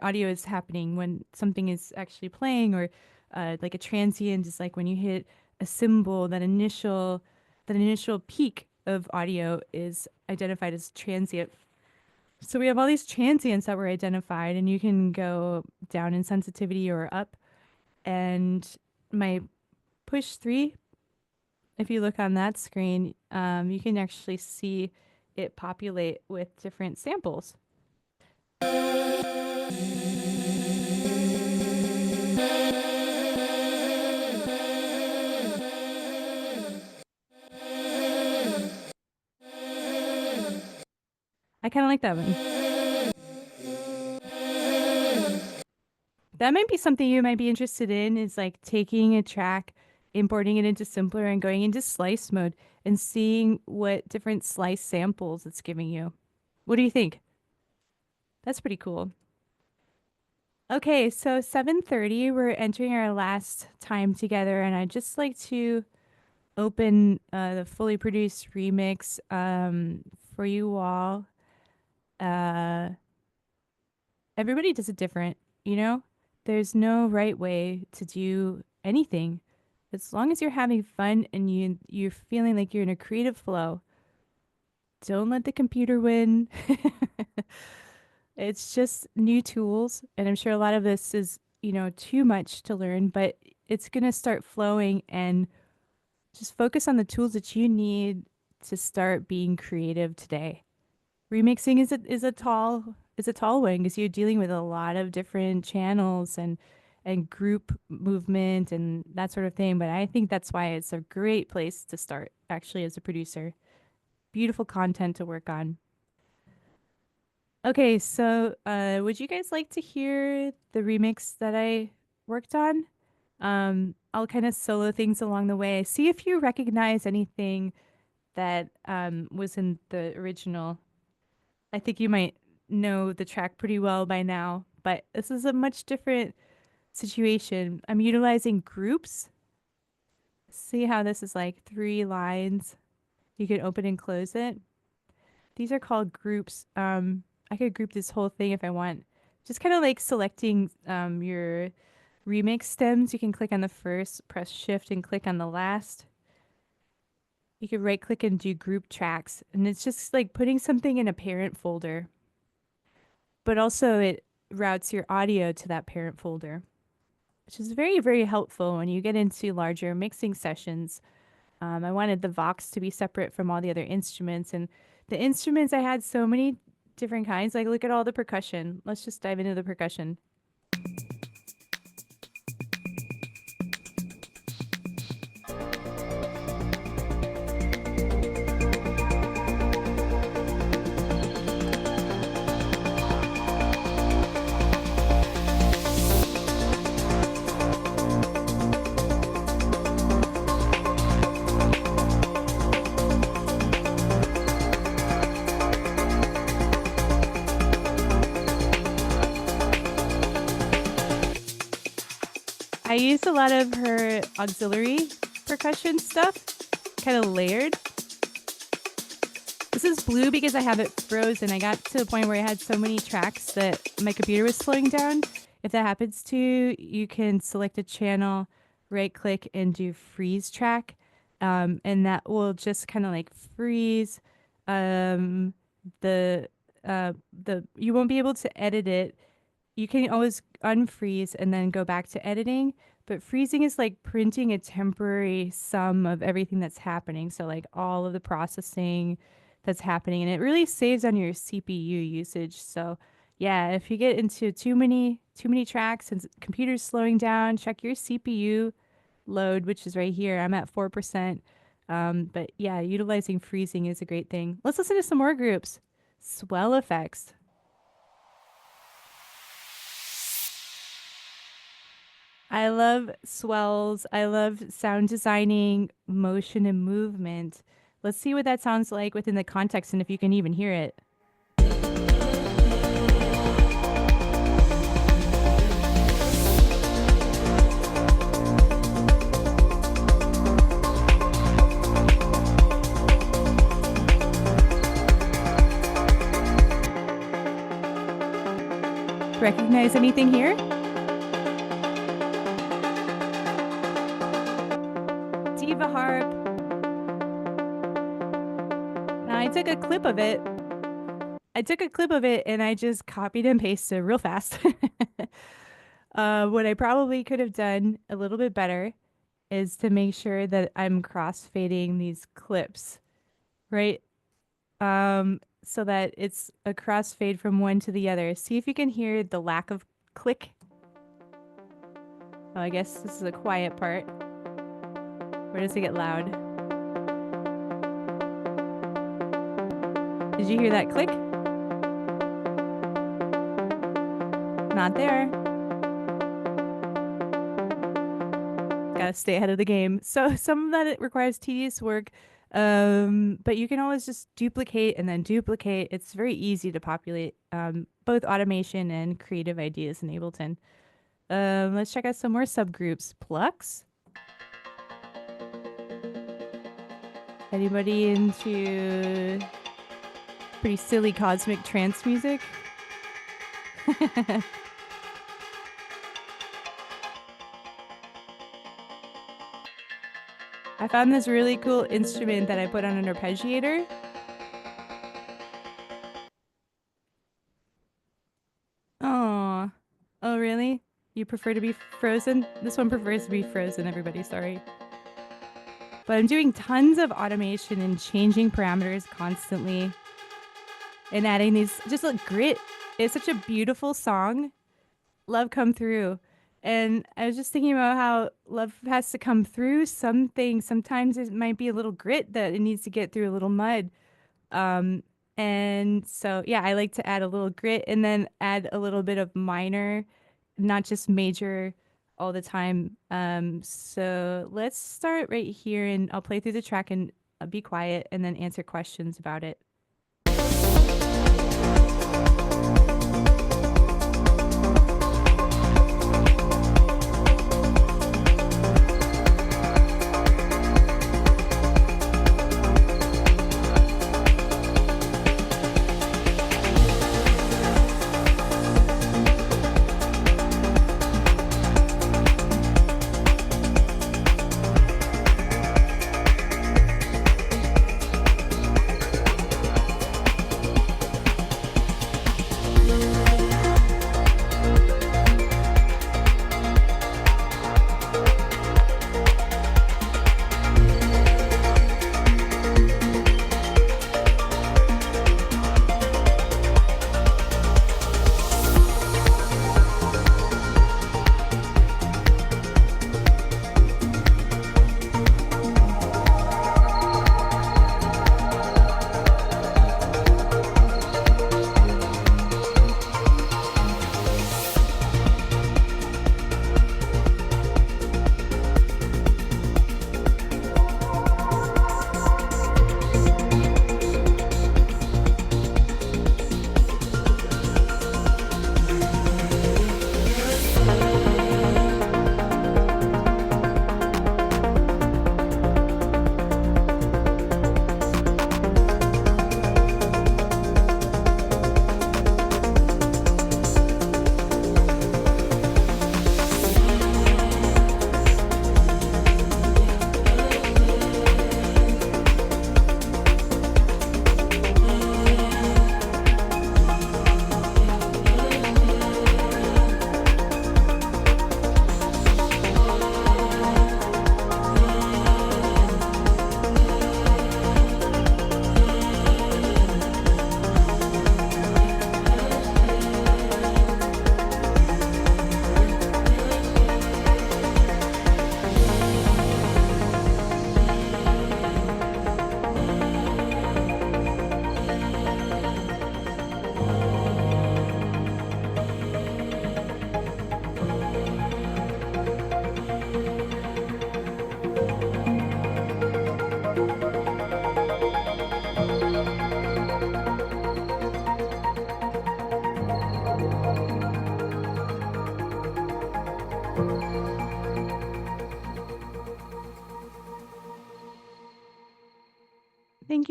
audio is happening when something is actually playing, or like a transient is like when you hit a cymbal, that initial peak of audio is identified as transient. So we have all these transients that were identified, and you can go down in sensitivity or up. And my push 3, if you look on that screen, you can actually see it populate with different samples. I kind of like that one. That might be something you might be interested in, is like taking a track, importing it into simpler and going into slice mode and seeing what different slice samples it's giving you. What do you think? That's pretty cool. Okay, so 7:30, we're entering our last time together, and I'd just like to open the fully produced remix for you all. Uh, Everybody does it different, you know? There's no right way to do anything. As long as you're having fun and you're feeling like you're in a creative flow, don't let the computer win. It's just new tools, and I'm sure a lot of this is, too much to learn, but it's going to start flowing, and just focus on the tools that you need to start being creative today. Remixing is a tall one because you're dealing with a lot of different channels and group movement and that sort of thing. But I think that's why it's a great place to start actually as a producer. Beautiful content to work on. Okay, so would you guys like to hear the remix that I worked on? I'll kind of solo things along the way. See if you recognize anything that was in the original. I think you might. know the track pretty well by now, but this is a much different situation. I'm utilizing groups. See how this is like 3 lines. You can open and close it. These are called groups. I could group this whole thing if I want. Just kind of like selecting your remix stems. You can click on the first, press shift and click on the last. You could right click and do group tracks. And it's just like putting something in a parent folder. But also it routes your audio to that parent folder, which is very, very helpful when you get into larger mixing sessions. I wanted the Vox to be separate from all the other instruments. And the instruments, I had so many different kinds. Like, look at all the percussion. Let's just dive into the percussion. I used a lot of her auxiliary percussion stuff, kind of layered. This is blue because I have it frozen. I got to the point where I had so many tracks that my computer was slowing down. If that happens to you, you can select a channel, right click, and do freeze track. And that will just kind of like freeze um, the you won't be able to edit it. You can always unfreeze and then go back to editing, but freezing is like printing a temporary sum of everything that's happening. So like all of the processing that's happening, and it really saves on your CPU usage. So yeah, if you get into too many tracks and computer's slowing down, check your CPU load, which is right here. I'm at 4%. But yeah, utilizing freezing is a great thing. Let's listen to some more groups. Swell effects. I love swells. I love sound designing, motion, and movement. Let's see what that sounds like within the context and if you can even hear it. Recognize anything here? Diva harp. Now I took a clip of it. And I just copied and pasted real fast. What I probably could have done a little bit better is to make sure that I'm cross-fading these clips, right? So that it's a crossfade from one to the other. See if you can hear the lack of click. Oh, I guess this is a quiet part. Where does it get loud? Did you hear that click? Not there. Gotta stay ahead of the game. So some of that it requires tedious work, but you can always just duplicate and then duplicate. It's very easy to populate both automation and creative ideas in Ableton. Let's check out some more subgroups. Plucks. Anybody into pretty silly cosmic trance music? I found this really cool instrument that I put on an arpeggiator. Oh, oh really? You prefer to be frozen? This one prefers to be frozen, everybody, sorry. But I'm doing tons of automation and changing parameters constantly and adding these, just like grit. It's such a beautiful song. Love come through. And I was just thinking about how love has to come through something. Sometimes it might be a little grit that it needs to get through, a little mud. And so, yeah, I like to add a little grit and then add a little bit of minor, not just major all the time. So let's start right here and I'll play through the track and be quiet and then answer questions about it.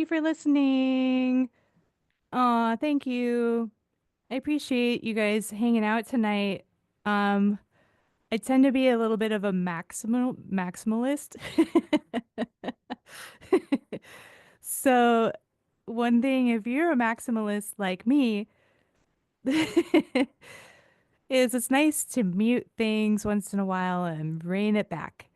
you for listening. Aw, thank you. I appreciate you guys hanging out tonight. Um, I tend to be a little bit of a maximalist. So, one thing, if you're a maximalist like me, is it's nice to mute things once in a while and rein it back.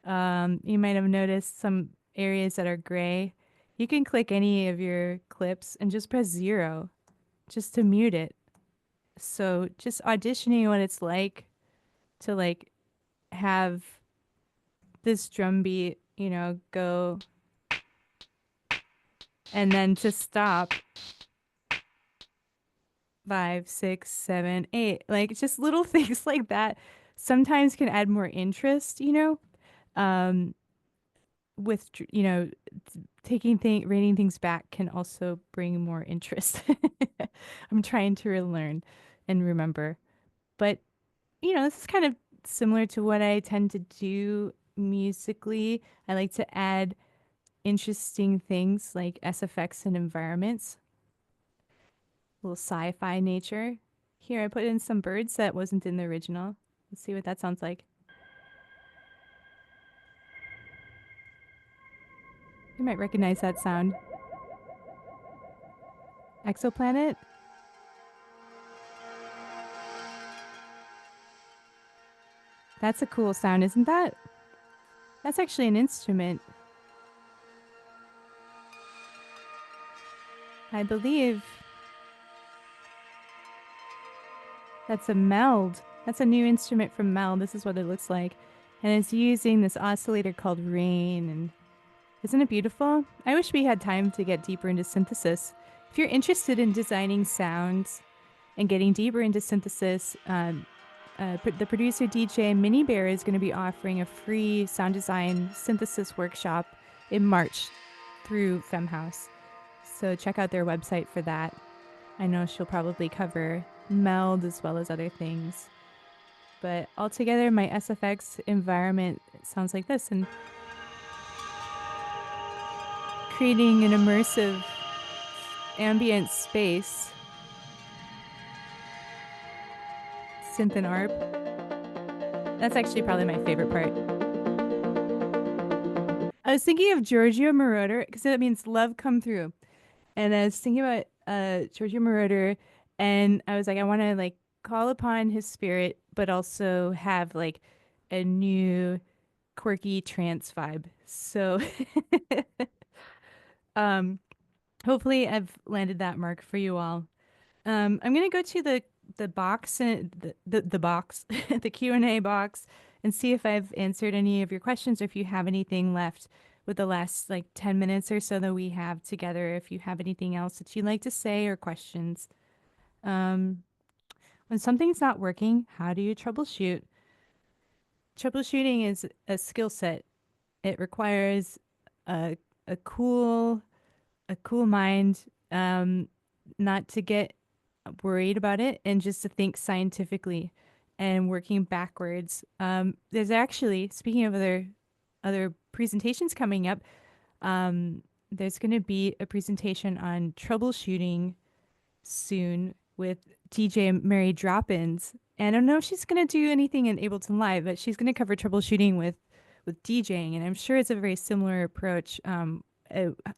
You might have noticed some areas that are gray. You can click any of your clips and just press 0 just to mute it. So just auditioning what it's like to like have this drum beat, go and then to stop 5, 6, 7, 8. Like just little things like that sometimes can add more interest. Um, with reining things back can also bring more interest. I'm trying to relearn and remember. But this is kind of similar to what I tend to do musically. I like to add interesting things like SFX and environments, a little sci-fi nature. Here, I put in some birds that wasn't in the original. Let's see what that sounds like. You might recognize that sound. Exoplanet? That's a cool sound, isn't that? That's actually an instrument. I believe that's a meld. That's a new instrument from Meld. This is what it looks like. And it's using this oscillator called Rain. And isn't it beautiful? I wish we had time to get deeper into synthesis. If you're interested in designing sounds and getting deeper into synthesis, the producer DJ Mini Bear is going to be offering a free sound design synthesis workshop in March through FEMME House. So check out their website for that. I know she'll probably cover Meld as well as other things. But altogether, my SFX environment sounds like this, and creating an immersive ambient space. Synth and ARP. That's actually probably my favorite part. I was thinking of Giorgio Moroder because that means love come through. And I was thinking about Giorgio Moroder, and I was like, I want to like call upon his spirit, but also have like a new quirky trance vibe. So um, hopefully I've landed that mark for you all. I'm gonna go to the box and the box, the Q&A box, and see if I've answered any of your questions or if you have anything left with the last like 10 minutes or so that we have together. If you have anything else that you'd like to say or questions. Um, when something's not working, how do you troubleshoot? Troubleshooting is a skill set. It requires a a cool a cool mind, not to get worried about it and just to think scientifically and working backwards. There's actually, speaking of other presentations coming up, there's going to be a presentation on troubleshooting soon with DJ Mary Droppins. And I don't know if she's going to do anything in Ableton Live, but she's going to cover troubleshooting with DJing, and I'm sure it's a very similar approach.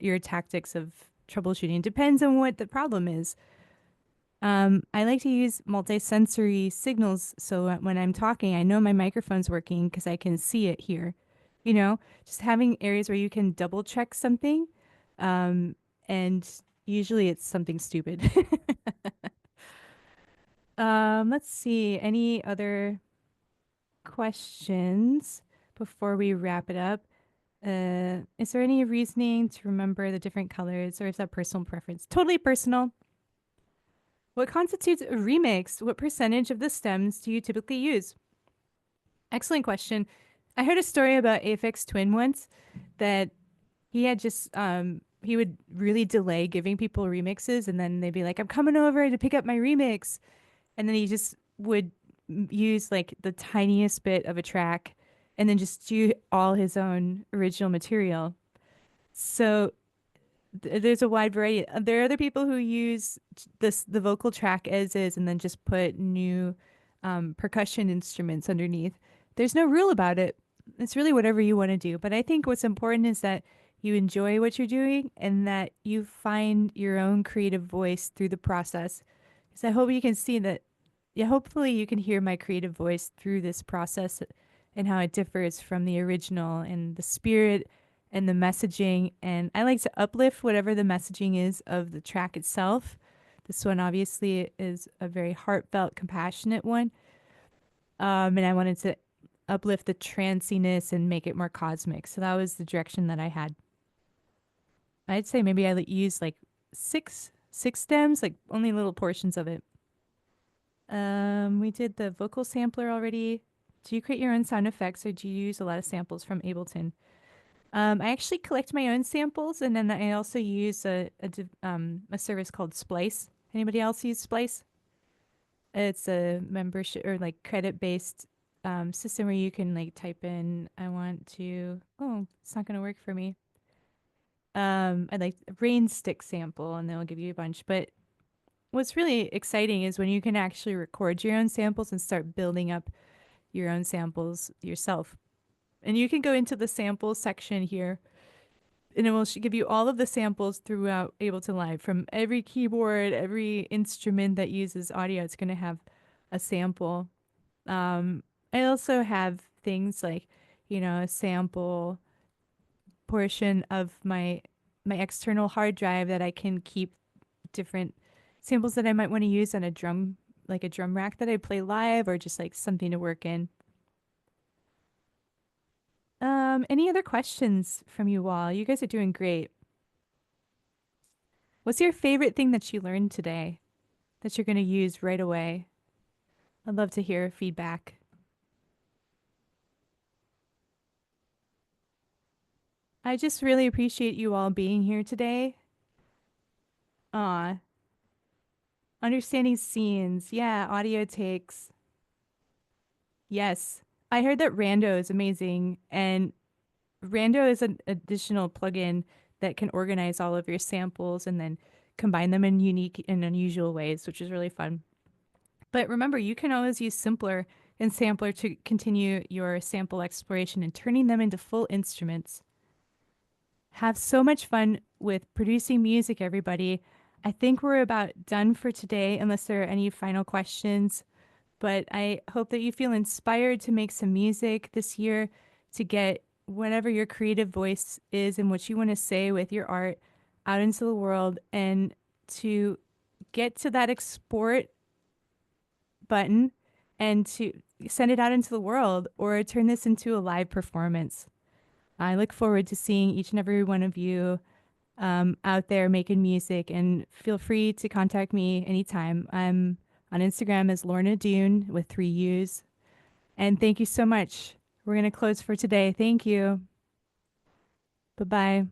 Your tactics of troubleshooting depends on what the problem is. I like to use multi-sensory signals so when I'm talking, I know my microphone's working because I can see it here. Just having areas where you can double check something, and usually it's something stupid. Let's see. Any other questions before we wrap it up? Is there any reasoning to remember the different colors, or is that personal preference? Totally personal. What constitutes a remix? What percentage of the stems do you typically use? Excellent question. I heard a story about Aphex Twin once that he had just he would really delay giving people remixes, and then they'd be like, "I'm coming over to pick up my remix," and then he just would use like the tiniest bit of a track and then just do all his own original material. So There's a wide variety. There are other people who use the vocal track as is and then just put new percussion instruments underneath. There's no rule about it. It's really whatever you want to do. But I think what's important is that you enjoy what you're doing and that you find your own creative voice through the process. Because I hope you can see that, yeah, hopefully you can hear my creative voice through this process and how it differs from the original and the spirit and the messaging. And I like to uplift whatever the messaging is of the track itself. This one obviously is a very heartfelt, compassionate one. And I wanted to uplift the tranciness and make it more cosmic. So that was the direction that I had. I'd say maybe I use like six stems, like only little portions of it. We did the vocal sampler already. Do you create your own sound effects or do you use a lot of samples from Ableton? I actually collect my own samples and then I also use a service called Splice. Anybody else use Splice? It's a membership or like credit based system where you can like type in, I want to, oh, it's not going to work for me. I'd like a rain stick sample and they'll give you a bunch. But what's really exciting is when you can actually record your own samples and start building up your own samples yourself. And you can go into the samples section here and it will give you all of the samples throughout Ableton Live from every keyboard, every instrument that uses audio. It's going to have a sample. I also have things like, a sample portion of my external hard drive that I can keep different samples that I might want to use on a drum, like a drum rack that I play live or just like something to work in. Any other questions from you all? You guys are doing great. What's your favorite thing that you learned today that you're going to use right away? I'd love to hear feedback. I just really appreciate you all being here today. Understanding scenes. Yeah, audio takes. Yes. I heard that Rando is amazing and Rando is an additional plugin that can organize all of your samples and then combine them in unique and unusual ways, which is really fun. But remember, you can always use Simpler and Sampler to continue your sample exploration and turning them into full instruments. Have so much fun with producing music, everybody. I think we're about done for today, unless there are any final questions. But I hope that you feel inspired to make some music this year to get whatever your creative voice is and what you want to say with your art out into the world and to get to that export button and to send it out into the world or turn this into a live performance. I look forward to seeing each and every one of you out there making music and feel free to contact me anytime. I'm on Instagram as Lorna Dune with 3 U's. And thank you so much. We're going to close for today. Thank you. Bye-bye.